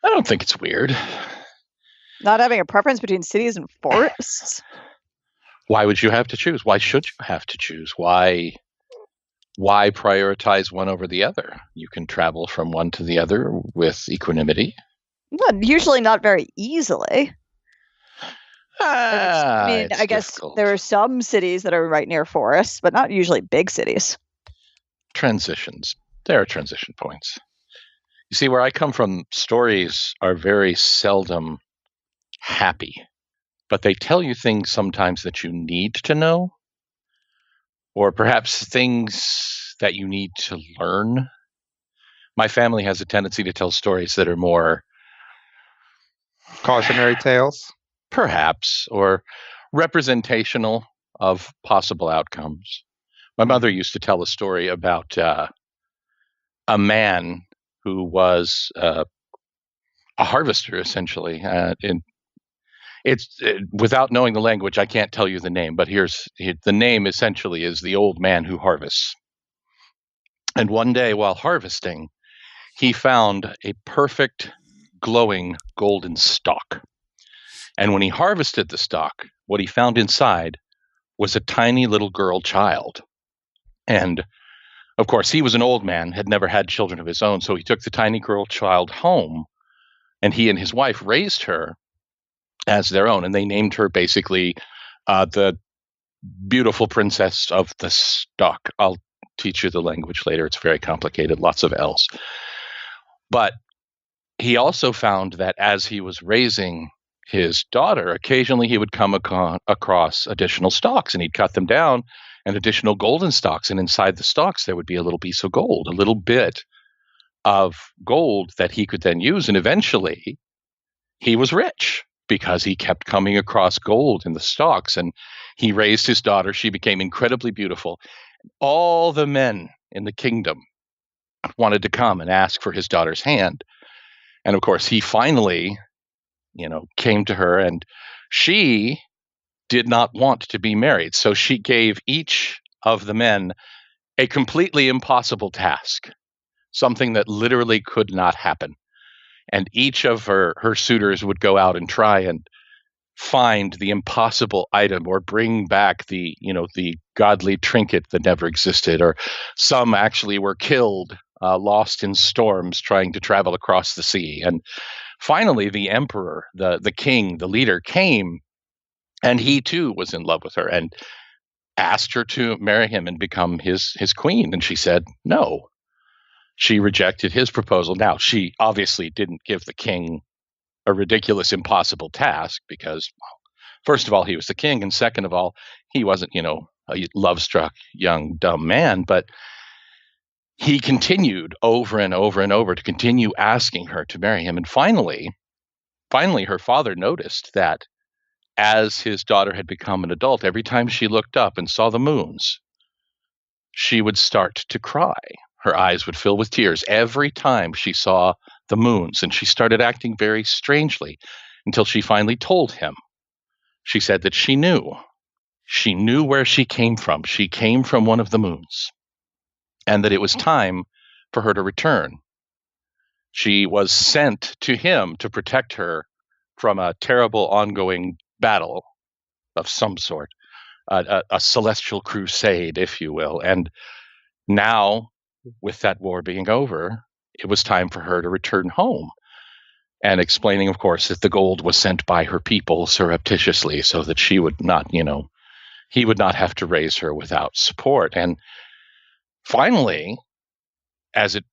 I don't think it's weird. Not having a preference between cities and forests? Why would you have to choose? Why should you have to choose? Why prioritize one over the other? You can travel from one to the other with equanimity. Well, usually not very easily. I It's guess difficult. there are some cities that are right near forests, but not usually big cities. Transitions. There are transition points. You see, where I come from, stories are very seldom happy, but they tell you things sometimes that you need to know, or perhaps things that you need to learn. My family has a tendency to tell stories that are more Cautionary tales. perhaps or representational of possible outcomes. My mother used to tell a story about a man who was a harvester, essentially. Without knowing the language, I can't tell you the name, but the name essentially is the old man who harvests. And one day while harvesting, he found a perfect glowing golden stalk. And when he harvested the stalk, what he found inside was a tiny little girl child. And of course, he was an old man, had never had children of his own, so he took the tiny girl child home, and he and his wife raised her as their own, and they named her basically the beautiful princess of the stalk. I'll teach you the language later. It's very complicated, lots of L's. But he also found that as he was raising his daughter, occasionally he would come across additional stalks, and he'd cut them down, and additional golden stalks. And inside the stalks, there would be a little piece of gold, a little bit of gold that he could then use. And eventually, he was rich because he kept coming across gold in the stalks. And he raised his daughter. She became incredibly beautiful. All the men in the kingdom wanted to come and ask for his daughter's hand. And of course, he finally, came to her, and she did not want to be married. So she gave each of the men a completely impossible task, something that literally could not happen. And each of her suitors would go out and try and find the impossible item or bring back the godly trinket that never existed. Or some actually were killed, lost in storms trying to travel across the sea. And finally, the emperor, the king, the leader came, and he too was in love with her. And asked her to marry him and become his queen, and she said no. She rejected his proposal. Now, she obviously didn't give the king a ridiculous, impossible task because, first of all, he was the king, and second of all, he wasn't, a love-struck young dumb man, but he continued over and over and over to continue asking her to marry him. And finally, her father noticed that as his daughter had become an adult, every time she looked up and saw the moons, she would start to cry. Her eyes would fill with tears every time she saw the moons, and she started acting very strangely until she finally told him. She said that she knew. She knew where she came from. She came from one of the moons, and that it was time for her to return. She was sent to him to protect her from a terrible ongoing battle of some sort, a celestial crusade, if you will. And now, with that war being over, it was time for her to return home. And explaining, of course, that the gold was sent by her people surreptitiously so that she would not, he would not have to raise her without support. And finally, as it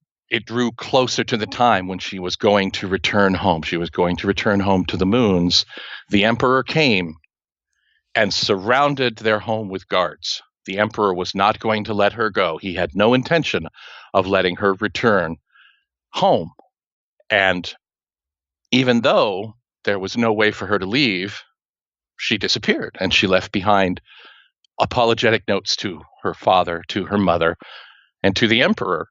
drew closer to the time when she was going to return home, she was going to return home to the moons, the emperor came and surrounded their home with guards. The emperor was not going to let her go. He had no intention of letting her return home. And even though there was no way for her to leave, she disappeared, and she left behind apologetic notes to her father, to her mother, and to the emperor.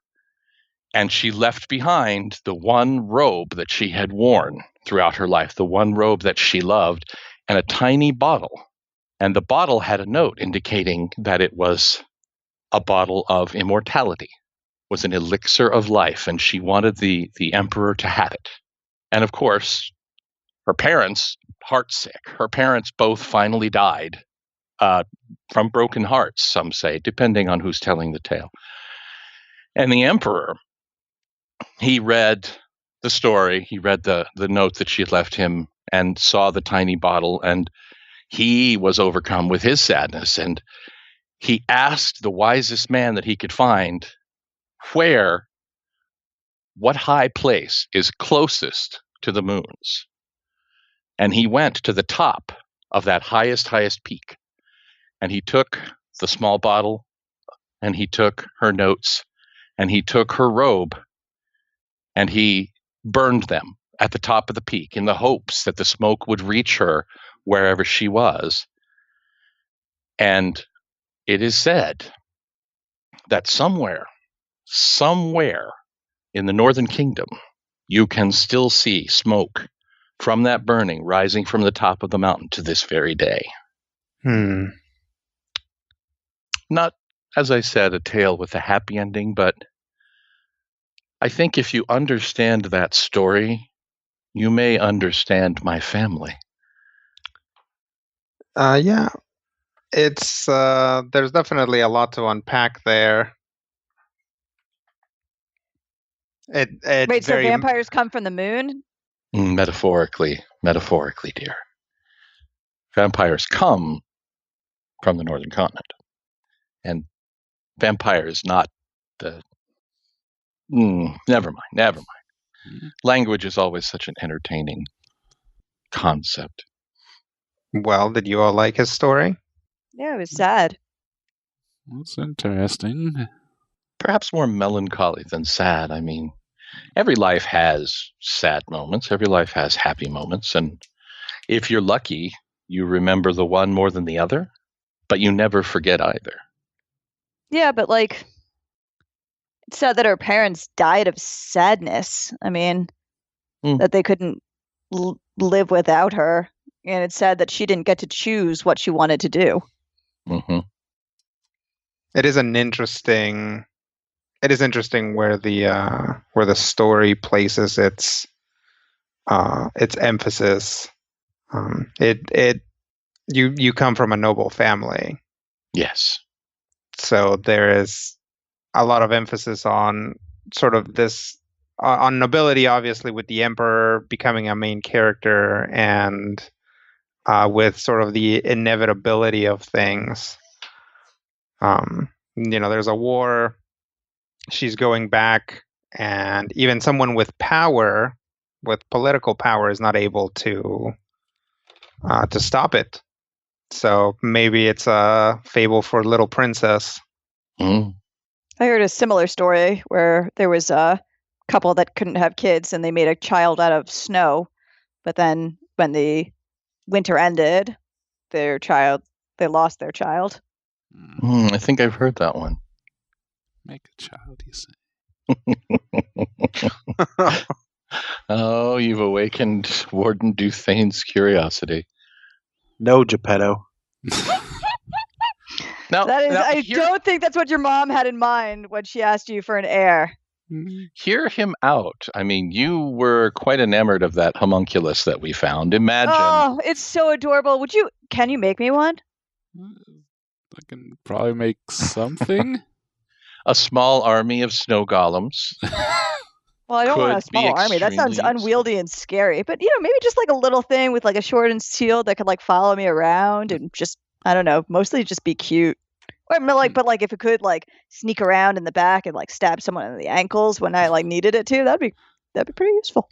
And she left behind the one robe that she had worn throughout her life, the one robe that she loved, and a tiny bottle. And the bottle had a note indicating that it was a bottle of immortality, was an elixir of life, and she wanted the emperor to have it. And of course, her parents, heartsick, her parents both finally died from broken hearts, some say, depending on who's telling the tale. And the emperor, he read the story, he read the note that she had left him and saw the tiny bottle, and he was overcome with his sadness. And he asked the wisest man that he could find what high place is closest to the moons. And he went to the top of that highest peak. And he took the small bottle, and he took her notes, and he took her robe, and he burned them at the top of the peak in the hopes that the smoke would reach her wherever she was. And it is said that somewhere in the Northern Kingdom, you can still see smoke from that burning rising from the top of the mountain to this very day. Not, as I said, a tale with a happy ending, but I think if you understand that story, you may understand my family. Yeah. It's there's definitely a lot to unpack there. Wait, so vampires come from the moon? Metaphorically, dear. Vampires come from the northern continent. And vampire is not the... Never mind. Language is always such an entertaining concept. Well, did you all like his story? Yeah, it was sad. That's interesting. Perhaps more melancholy than sad. I mean, every life has sad moments. Every life has happy moments. And if you're lucky, you remember the one more than the other, but you never forget either. Yeah, but it's sad that her parents died of sadness. I mean, that they couldn't live without her. And it's sad that she didn't get to choose what she wanted to do. Mm-hmm. It is interesting where the story places its emphasis. You come from a noble family. Yes. So there is a lot of emphasis on sort of this on nobility, obviously, with the emperor becoming a main character, and with sort of the inevitability of things. There's a war. She's going back, and even someone with power, with political power, is not able to stop it. So maybe it's a fable for Little Princess. Mm. I heard a similar story where there was a couple that couldn't have kids and they made a child out of snow. But then when the winter ended, they lost their child. I think I've heard that one. Make a child, you say. Oh, you've awakened Warden Duthane's curiosity. No, Geppetto. Now, don't think that's what your mom had in mind when she asked you for an heir. Hear him out. I mean, you were quite enamored of that homunculus that we found. Imagine. Oh, it's so adorable. Can you make me one? I can probably make something. A small army of snow golems. Well, I don't want a Could be small army. That sounds extremely unwieldy and scary. But, maybe just like a little thing with like a sword and shield that could like follow me around and just, I don't know, mostly just be cute. Or but like if it could like sneak around in the back and like stab someone in the ankles when I like needed it to, that'd be pretty useful.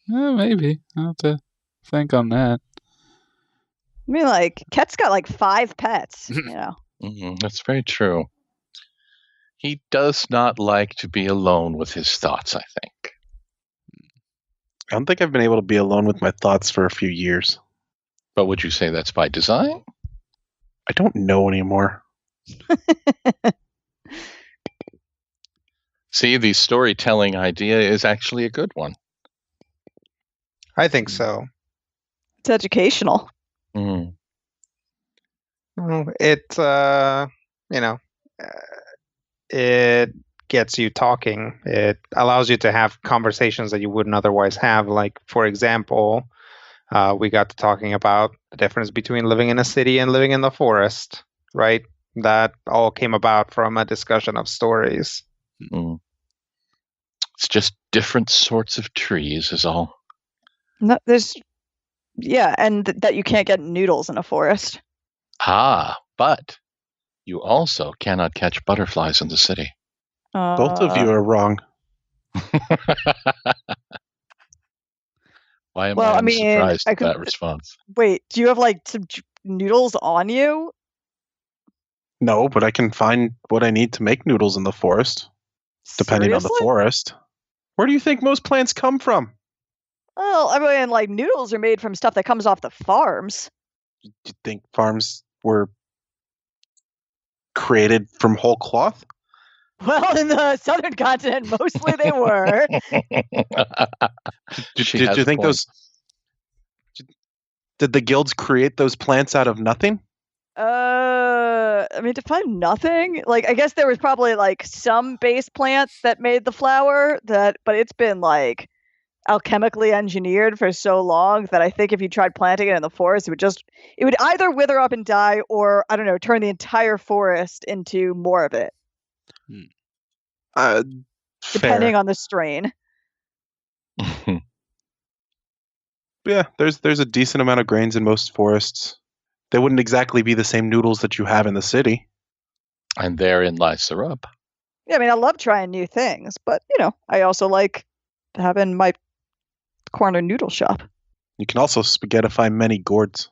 Maybe. I'll have to think on that. I mean, like, Ket's got like 5 pets, That's very true. He does not like to be alone with his thoughts, I think. I don't think I've been able to be alone with my thoughts for a few years. But would you say that's by design? I don't know anymore. See, the storytelling idea is actually a good one. I think so. It's educational. Mm. It it gets you talking. It allows you to have conversations that you wouldn't otherwise have. Like, for example, we got to talking about the difference between living in a city and living in the forest, right? That all came about from a discussion of stories. Mm. It's just different sorts of trees is all. No, and that you can't get noodles in a forest. But you also cannot catch butterflies in the city. Both of you are wrong. Why am I surprised at that response? Wait, do you have like some noodles on you? No, but I can find what I need to make noodles in the forest, depending on the forest. Where do you think most plants come from? Well, I mean, like, noodles are made from stuff that comes off the farms. Do you think farms were created from whole cloth? Well, in the southern continent, mostly they were. Did you think those? Did the guilds create those plants out of nothing? I mean, to find nothing, like, I guess there was probably like some base plant that made the flower but it's been like alchemically engineered for so long that I think if you tried planting it in the forest, it would either wither up and die, or I don't know, turn the entire forest into more of it. Depending on the strain. Yeah, there's a decent amount of grains in most forests. They wouldn't exactly be the same noodles that you have in the city. And therein lies the rub. Yeah, I mean, I love trying new things, but, I also like having my corner noodle shop. You can also spaghettify many gourds.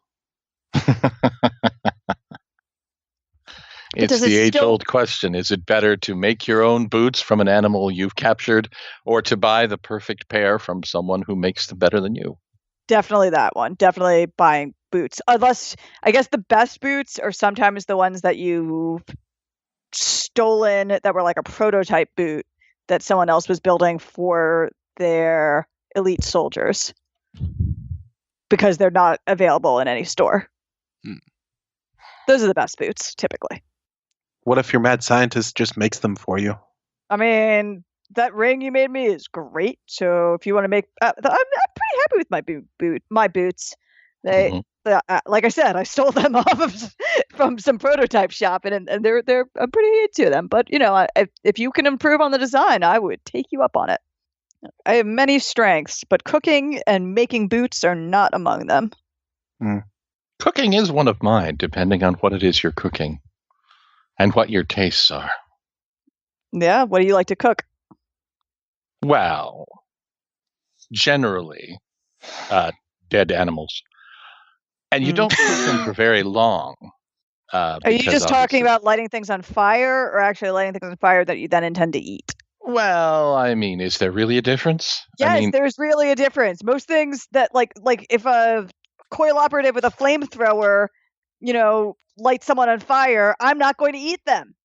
It's the age-old question. Is it better to make your own boots from an animal you've captured, or to buy the perfect pair from someone who makes them better than you? Definitely that one. Definitely buying boots. Unless, I guess the best boots are sometimes the ones that you've stolen that were like a prototype boot that someone else was building for their elite soldiers, because they're not available in any store. Those are the best boots, typically. What if your mad scientist just makes them for you? I mean, that ring you made me is great. So if you want to make, I'm pretty happy with my boots. They, like I said, I stole them from some prototype shop, and they're I'm pretty into them. But if you can improve on the design, I would take you up on it. I have many strengths, but cooking and making boots are not among them. Cooking is one of mine, depending on what it is you're cooking and what your tastes are. Yeah, what do you like to cook? Well, generally, dead animals. And you don't cook them for very long. Are you just talking about lighting things on fire or actually lighting things on fire that you then intend to eat? Well, I mean, is there really a difference? Yes, there's really a difference. Most things that, like if a coil operative with a flamethrower, lights someone on fire, I'm not going to eat them.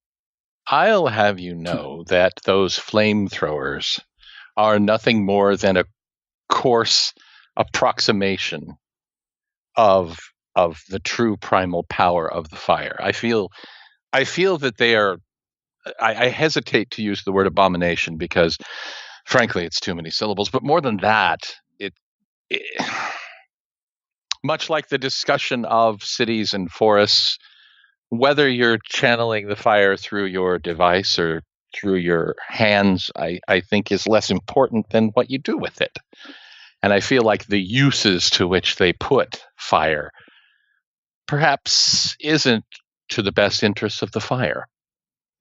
I'll have you know that those flamethrowers are nothing more than a coarse approximation of the true primal power of the fire. I feel that they are. I hesitate to use the word abomination because, frankly, it's too many syllables. But more than that, it much like the discussion of cities and forests, whether you're channeling the fire through your device or through your hands, I think is less important than what you do with it. And I feel like the uses to which they put fire perhaps isn't to the best interests of the fire.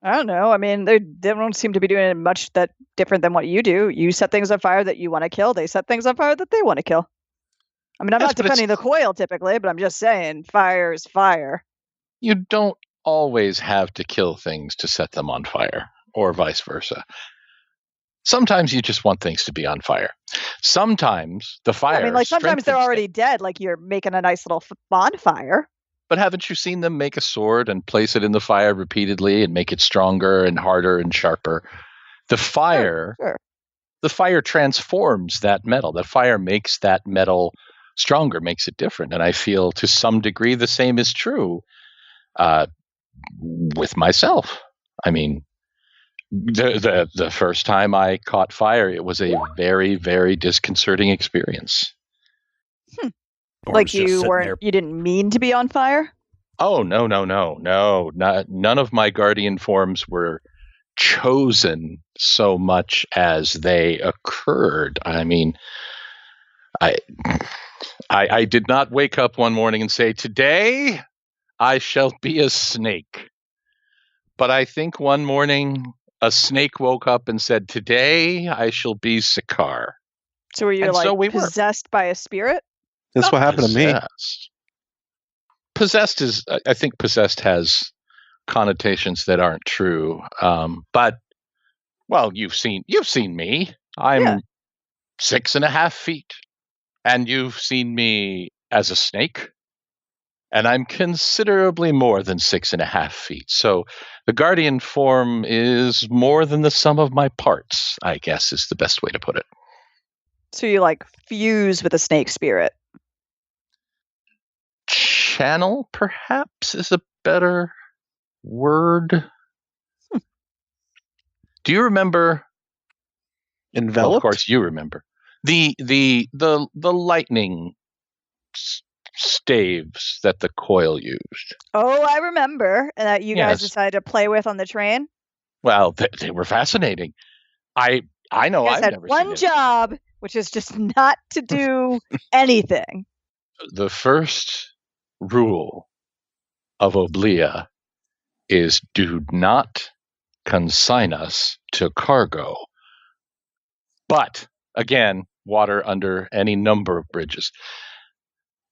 I don't know. I mean, they don't seem to be doing it much that different than what you do. You set things on fire that you want to kill. They set things on fire that they want to kill. I mean, I'm not defending the coil typically, but I'm just saying fire is fire. You don't always have to kill things to set them on fire, or vice versa. Sometimes you just want things to be on fire. Sometimes the fire. I mean, sometimes they're already dead. Like you're making a nice little bonfire. But haven't you seen them make a sword and place it in the fire repeatedly and make it stronger and harder and sharper? The fire, the fire transforms that metal. The fire makes that metal stronger, makes it different. And I feel to some degree the same is true with myself. I mean, the first time I caught fire, it was a very, very disconcerting experience. Like you didn't mean to be on fire? Oh, no. None of my guardian forms were chosen so much as they occurred. I mean, I did not wake up one morning and say, today I shall be a snake. But I think one morning a snake woke up and said, today I shall be Sakaar. So were you possessed by a spirit? That's what happened to me. Possessed is, I think possessed has connotations that aren't true. But, well, you've seen me. I'm 6.5 feet. And you've seen me as a snake. And I'm considerably more than 6.5 feet. So the guardian form is more than the sum of my parts, I guess is the best way to put it. So you fuse with a snake spirit. Channel, perhaps, is a better word. Do you remember? Enveloped? Well, of course, you remember the lightning staves that the coil used. Oh, I remember, and that you guys decided to play with on the train. Well, they were fascinating. I know. You guys had one job, which is just not to do anything. The first rule of Oblea is do not consign us to cargo. But, again, water under any number of bridges.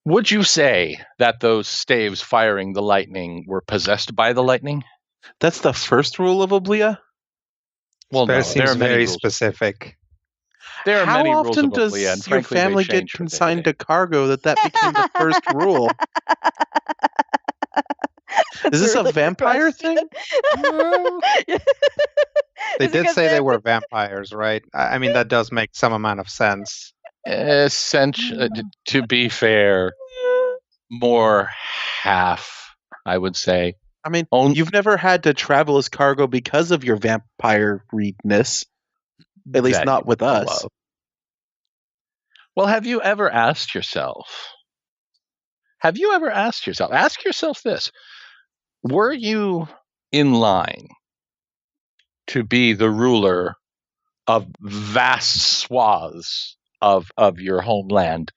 Would you say that those staves firing the lightning were possessed by the lightning? That's the first rule of Oblea? Well, no, seems very specific. There are many rules of Oblea, and How often does your frankly, family get consigned to cargo that became the first rule? Is this a vampire thing? They did say they were vampires, right? I mean, that does make some amount of sense. Essentially, to be fair, more half, I would say. I mean, you've never had to travel as cargo because of your vampire-readness. At least not with us. Love. Well, have you ever asked yourself? Ask yourself this. Were you in line to be the ruler of vast swaths of your homeland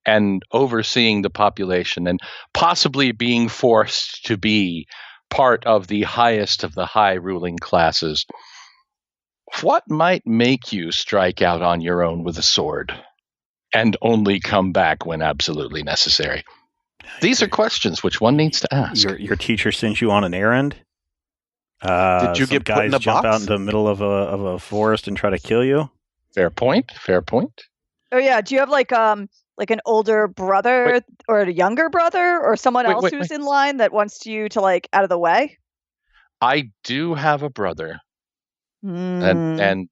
and overseeing the population and possibly being forced to be part of the highest of the high ruling classes, what might make you strike out on your own with a sword and only come back when absolutely necessary? These are questions which one needs to ask. Your teacher sends you on an errand. Did you some get put guys in a jump box? out into the middle of a forest and try to kill you? Fair point. Fair point. Oh yeah, do you have like an older brother or a younger brother or someone else who's in line that wants you to like out of the way? I do have a brother, Mm.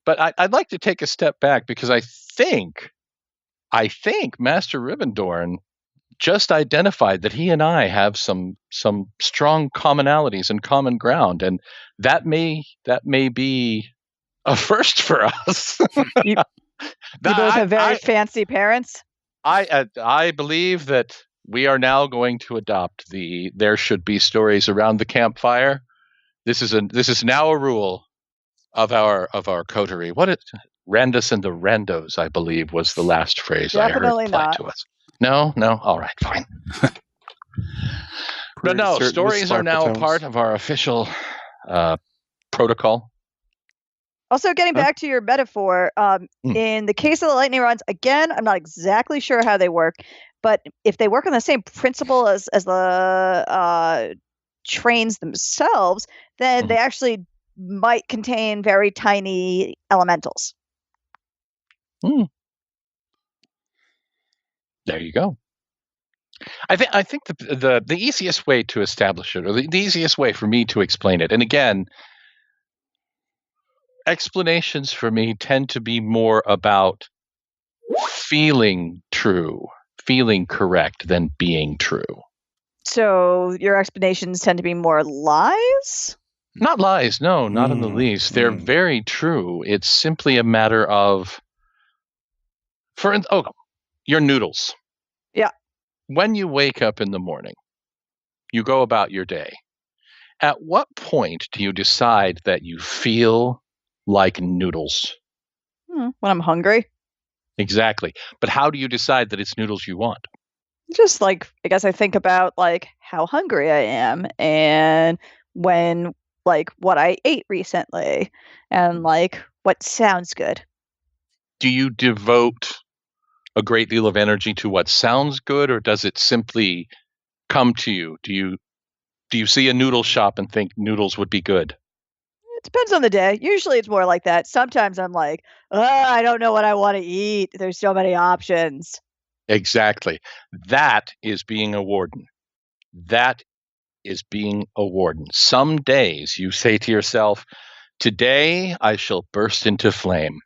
but I'd like to take a step back because I think Master Rivendorn just identified that he and I have some strong commonalities and common ground, and that may be a first for us. You both have very fancy parents. I believe that we are now going to adopt the "there should be stories around the campfire." This is now a rule of our coterie. Randus and the Randos, I believe, was the last phrase I heard applied to us. No, all right, fine. But no, stories are now a part of our official protocol. Also, getting back to your metaphor, in the case of the lightning rods, again, I'm not exactly sure how they work, but if they work on the same principle as the trains themselves, then they actually might contain very tiny elementals. There you go. I think the easiest way to establish it, or the easiest way for me to explain it, and again, explanations for me tend to be more about feeling true, feeling correct than being true. So your explanations tend to be more lies? Not lies, no, not in the least. They're very true. It's simply a matter of, your noodles. Yeah. When you wake up in the morning, you go about your day. At what point do you decide that you feel like noodles? When I'm hungry. Exactly. But how do you decide that it's noodles you want? Just like, I guess I think about like how hungry I am and when like what I ate recently and like what sounds good. Do you devote a great deal of energy to what sounds good, or does it simply come to you? Do you see a noodle shop and think noodles would be good? It depends on the day. Usually it's more like that. Sometimes I'm like, I don't know what I want to eat. There's so many options. Exactly. That is being a warden. That is being a warden. Some days you say to yourself, today I shall burst into flame.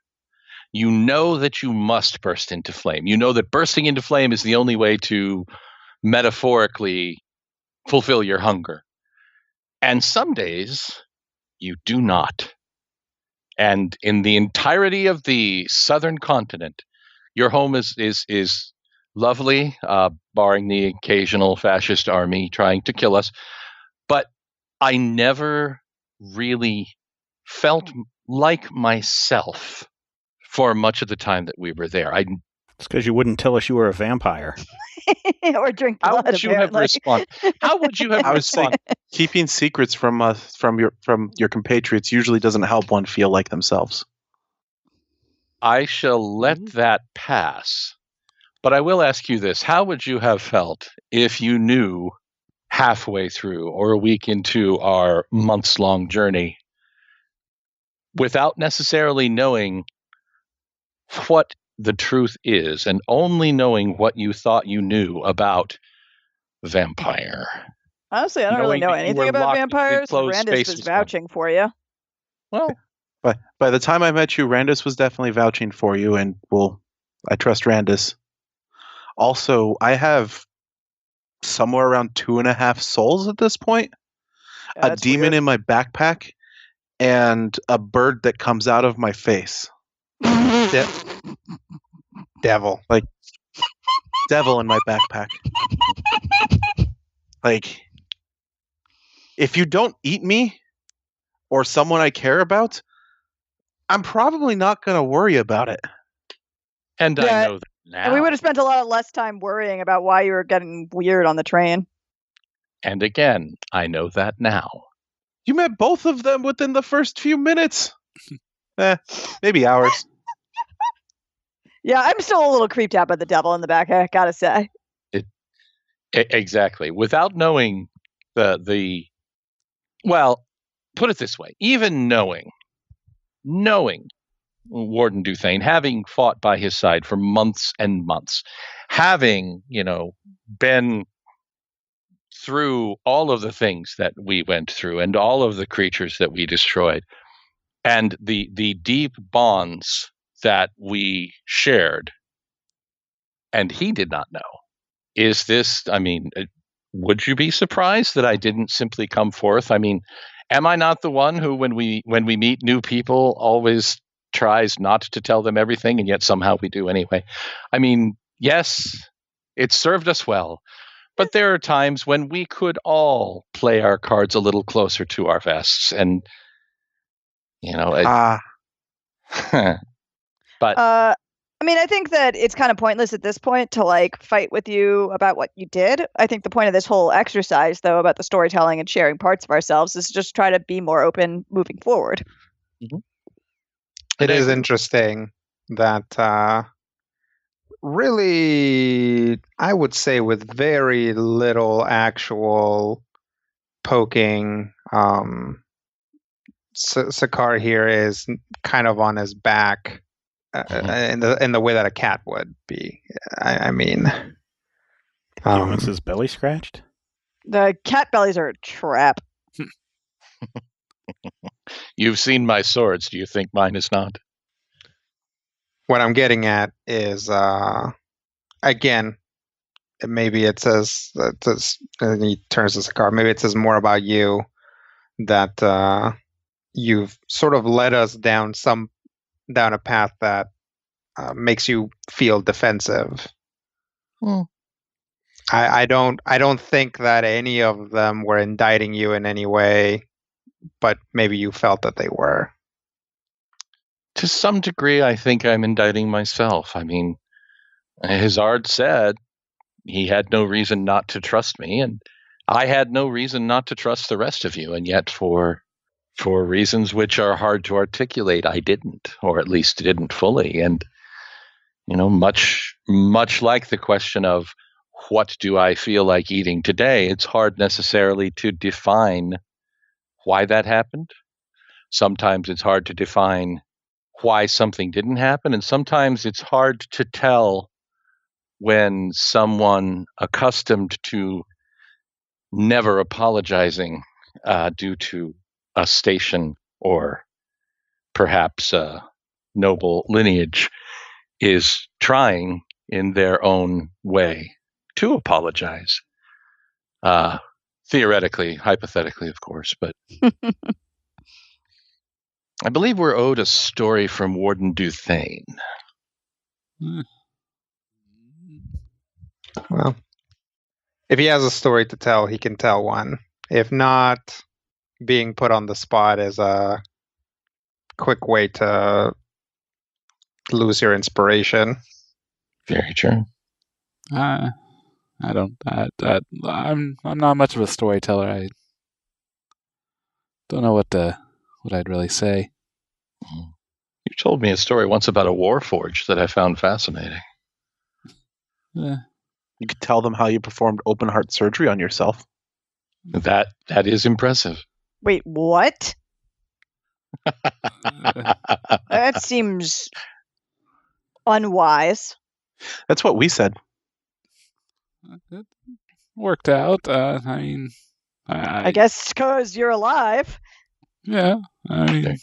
You know that you must burst into flame. You know that bursting into flame is the only way to metaphorically fulfill your hunger. And some days you do not. And in the entirety of the southern continent, your home is lovely, barring the occasional fascist army trying to kill us. But I never really felt like myself for much of the time that we were there. It's because you wouldn't tell us you were a vampire. Or drink blood. How would you have responded? How would you have I was saying, keeping secrets from your compatriots usually doesn't help one feel like themselves. I shall let that pass. But I will ask you this. How would you have felt if you knew halfway through or a week into our months-long journey, without necessarily knowing what the truth is and only knowing what you thought you knew about vampire? Honestly, I don't really know anything about vampires. Randus was vouching for you. Well, by the time I met you, Randus was definitely vouching for you, and I trust Randus. Also, I have somewhere around 2.5 souls at this point. A demon in my backpack, and a bird that comes out of my face. Devil. Like, devil in my backpack. Like, if you don't eat me, or someone I care about, I'm probably not going to worry about it. And I know that Now. And we would have spent a lot less time worrying about why you were getting weird on the train. And again, I know that now. You met both of them within the first few minutes. Maybe hours. Yeah, I'm still a little creeped out by the devil in the back, I gotta say. Exactly. Without knowing the well, put it this way, even knowing Warden Duthane, having fought by his side for months and months, having, been through all of the things that we went through and all of the creatures that we destroyed, and the deep bonds that we shared, and he did not know. Is this, would you be surprised that I didn't simply come forth? I mean, am I not the one who, when we meet new people, always tries not to tell them everything, and yet somehow we do anyway? I mean, yes, it served us well, but there are times when we could all play our cards a little closer to our vests, and but I think that it's kind of pointless at this point to fight with you about what you did. I think the point of this whole exercise, though, about the storytelling and sharing parts of ourselves is just try to be more open moving forward. Mm-hmm. It is interesting that really, I would say with very little actual poking, Sakar here is kind of on his back. In the way that a cat would be. He wants his belly scratched? The cat bellies are a trap. You've seen my swords. Do you think mine is not? What I'm getting at is, again, maybe it says, and he turns to Sakar, maybe it says more about you, that you've sort of led us down a path that makes you feel defensive. I don't think that any of them were indicting you in any way, but maybe you felt that they were. To some degree, I think I'm indicting myself. I mean, Hazard said he had no reason not to trust me, and I had no reason not to trust the rest of you, and yet for reasons which are hard to articulate, I didn't, or at least didn't fully. And much like the question of what do I feel like eating today, it's hard necessarily to define why that happened. Sometimes it's hard to define why something didn't happen, and sometimes it's hard to tell when someone accustomed to never apologizing due to a station or perhaps a noble lineage is trying in their own way to apologize. Theoretically, hypothetically, of course, but I believe we're owed a story from Warden Duthane. Well, if he has a story to tell, he can tell one. If not, being put on the spot is a quick way to lose your inspiration. Very true. I'm not much of a storyteller. I don't know what I'd really say. You told me a story once about a warforge that I found fascinating. You could tell them how you performed open heart surgery on yourself. That is impressive. Wait, what? That seems unwise. That's what we said. It worked out. I guess because you're alive. Yeah, I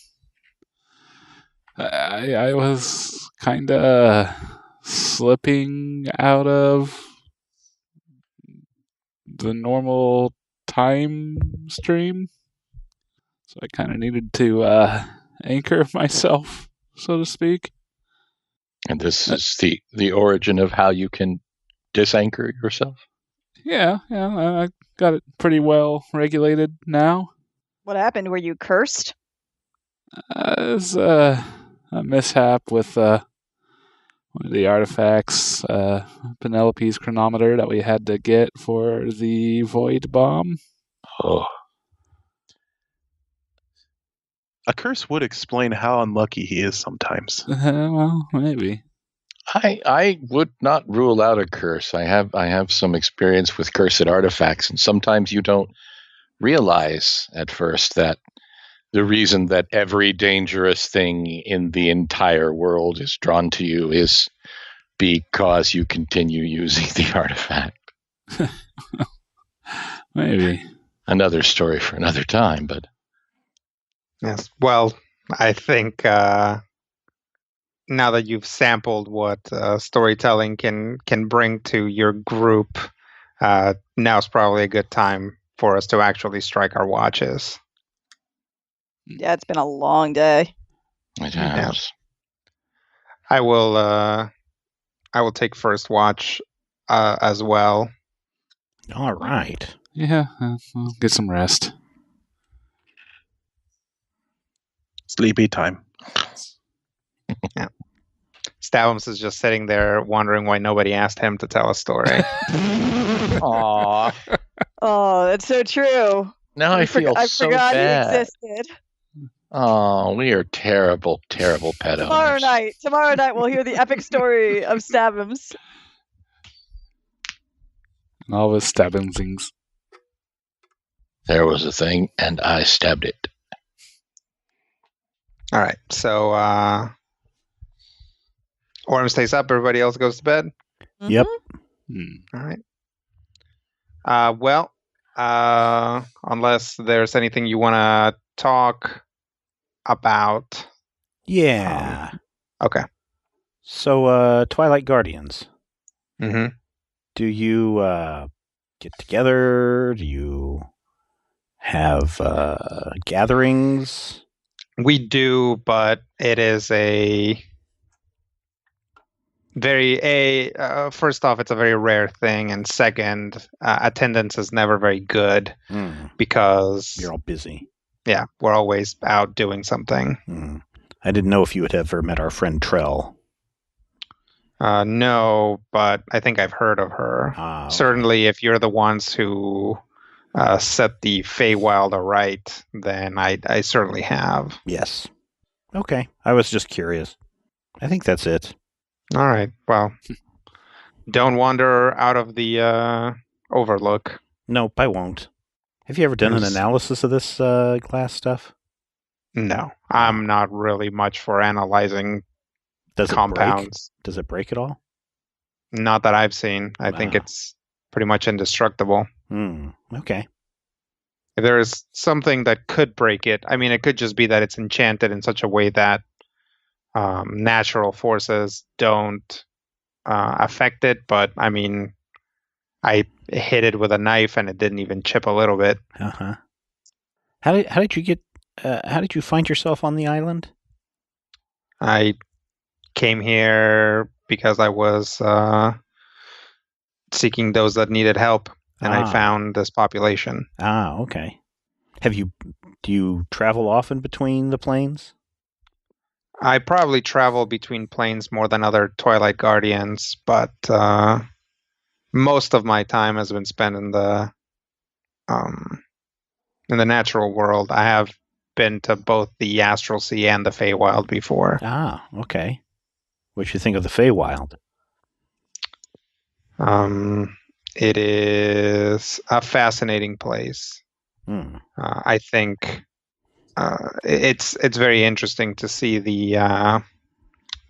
was kind of slipping out of the normal time stream, so I kind of needed to anchor myself, so to speak. And this is the origin of how you can disanchor yourself? Yeah, I got it pretty well regulated now. What happened? Were you cursed? It was a mishap with one of the artifacts, Penelope's chronometer that we had to get for the void bomb. Oh, A curse would explain how unlucky he is sometimes. Well, maybe. I would not rule out a curse. I have some experience with cursed artifacts, and sometimes you don't realize at first that the reason that every dangerous thing in the entire world is drawn to you is because you continue using the artifact. Maybe. Another story for another time, but Yes. Well, I think now that you've sampled what storytelling can bring to your group, now's probably a good time for us to actually strike our watches. Yeah, it's been a long day. it has. I will take first watch as well. All right. Yeah, we'll get some rest. Sleepy time. Stavums is just sitting there wondering why nobody asked him to tell a story. Aw. Oh, that's so true. Now I feel I so forgot bad. he existed. Oh, we are terrible, terrible pet owners. Tomorrow night we'll hear the epic story of Stavums. And all the stabbing things. There was a thing, and I stabbed it. All right, so Orm stays up. Everybody else goes to bed. Yep. All right. Well, unless there's anything you want to talk about. Yeah. Okay. So, Twilight Guardians, Mm-hmm. do you get together? Do you have gatherings? We do, but it is first off, it's a very rare thing, and second, attendance is never very good because You're all busy. yeah, we're always out doing something. I didn't know if you had ever met our friend Trell. No, but I think I've heard of her. Okay. Certainly, if you're the ones who set the Feywild aright, then I certainly have. Yes. Okay. I was just curious. I think that's it. All right. Well, don't wander out of the Overlook. Nope, I won't. Have you ever done an Yes. analysis of this glass stuff? No, I'm not really much for analyzing Does it break? compounds. Does it break at all? Not that I've seen. I think Wow. it's pretty much indestructible. Okay. If there is something that could break it, I mean, it could just be that it's enchanted in such a way that natural forces don't affect it. But I mean, I hit it with a knife and it didn't even chip a little bit. Uh-huh. How did you get? How did you find yourself on the island? I came here because I was seeking those that needed help, and I found this population. Okay. Do you travel often between the planes? I probably travel between planes more than other Twilight Guardians, but most of my time has been spent in the natural world. I have been to both the Astral Sea and the Feywild before. Okay. What you think of the Feywild? It is a fascinating place. I think it's very interesting to see the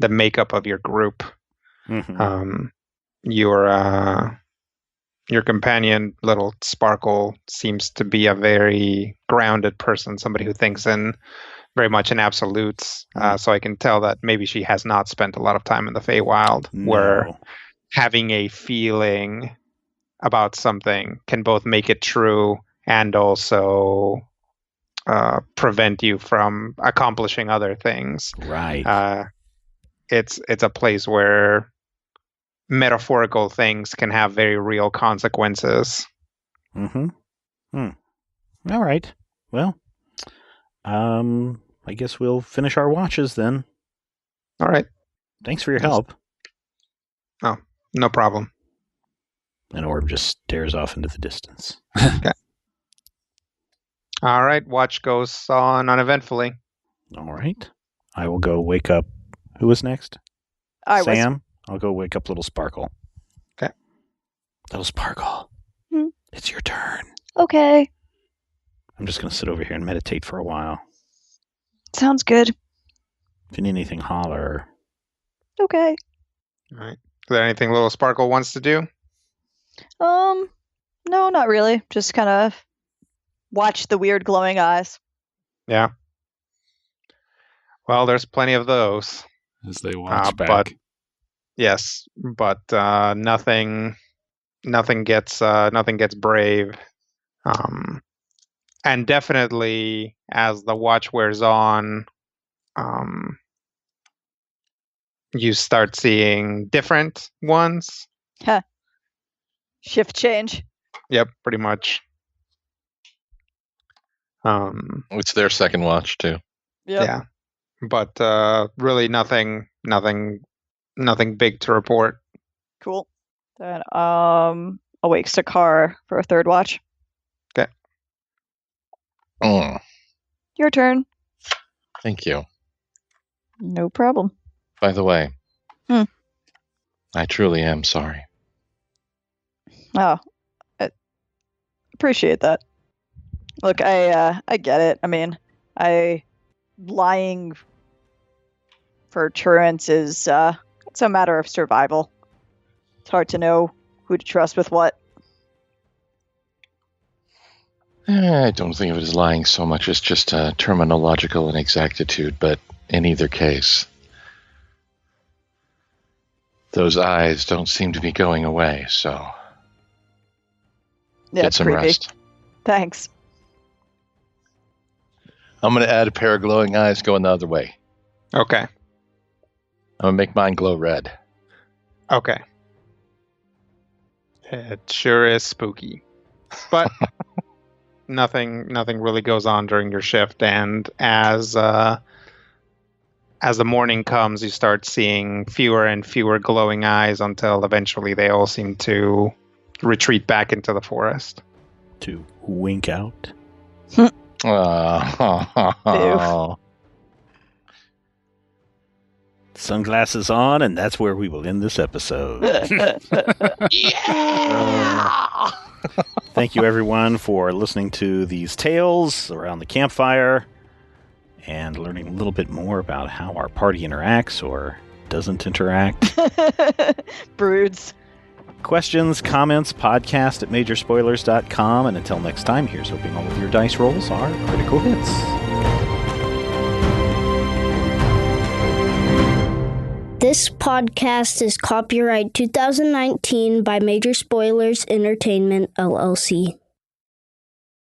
makeup of your group. Your companion, Little Sparkle, seems to be a very grounded person, somebody who thinks in very much in absolutes. So I can tell that maybe she has not spent a lot of time in the Feywild, where having a feeling about something can both make it true and also prevent you from accomplishing other things. Right. It's a place where metaphorical things can have very real consequences. All right. Well, I guess we'll finish our watches then. All right. Thanks for your help. No problem. An orb just stares off into the distance. All right, watch goes on uneventfully. All right. I will go wake up. Who was next? Sam? I'll go wake up Little Sparkle. Okay. Little Sparkle. Hmm? It's your turn. Okay. I'm just going to sit over here and meditate for a while. Sounds good. If you need anything, holler. Okay. All right. Is there anything Little Sparkle wants to do? No, not really. Just kind of watch the weird glowing eyes. Yeah. Well, there's plenty of those. As they watch back. But yes, but nothing gets brave. And definitely as the watch wears on, you start seeing different ones. Huh. Shift change. Yep, pretty much. It's their second watch too. Yep. Yeah, but really nothing big to report. Cool. Then awakes Sakar for a third watch. Mm, Your turn. thank you. No problem. By the way, Hmm. I truly am sorry. Oh, I appreciate that. Look, I get it. I mean, lying for truants is it's a matter of survival. It's hard to know who to trust with what. I don't think of it as lying so much as just terminological inexactitude, but in either case, those eyes don't seem to be going away, so Yeah, get it's some creepy. rest. Thanks. I'm going to add a pair of glowing eyes going the other way. Okay. I'm going to make mine glow red. Okay. It sure is spooky. But nothing really goes on during your shift, and as the morning comes, you start seeing fewer and fewer glowing eyes until eventually they all seem to retreat back into the forest. To wink out. Oh. Sunglasses on, and that's where we will end this episode. Thank you, everyone, for listening to these tales around the campfire and learning a little bit more about how our party interacts or doesn't interact. Broods. Questions, comments, podcast at majorspoilers.com. And until next time, here's hoping all of your dice rolls are critical hits. This podcast is copyright 2019 by Major Spoilers Entertainment, LLC.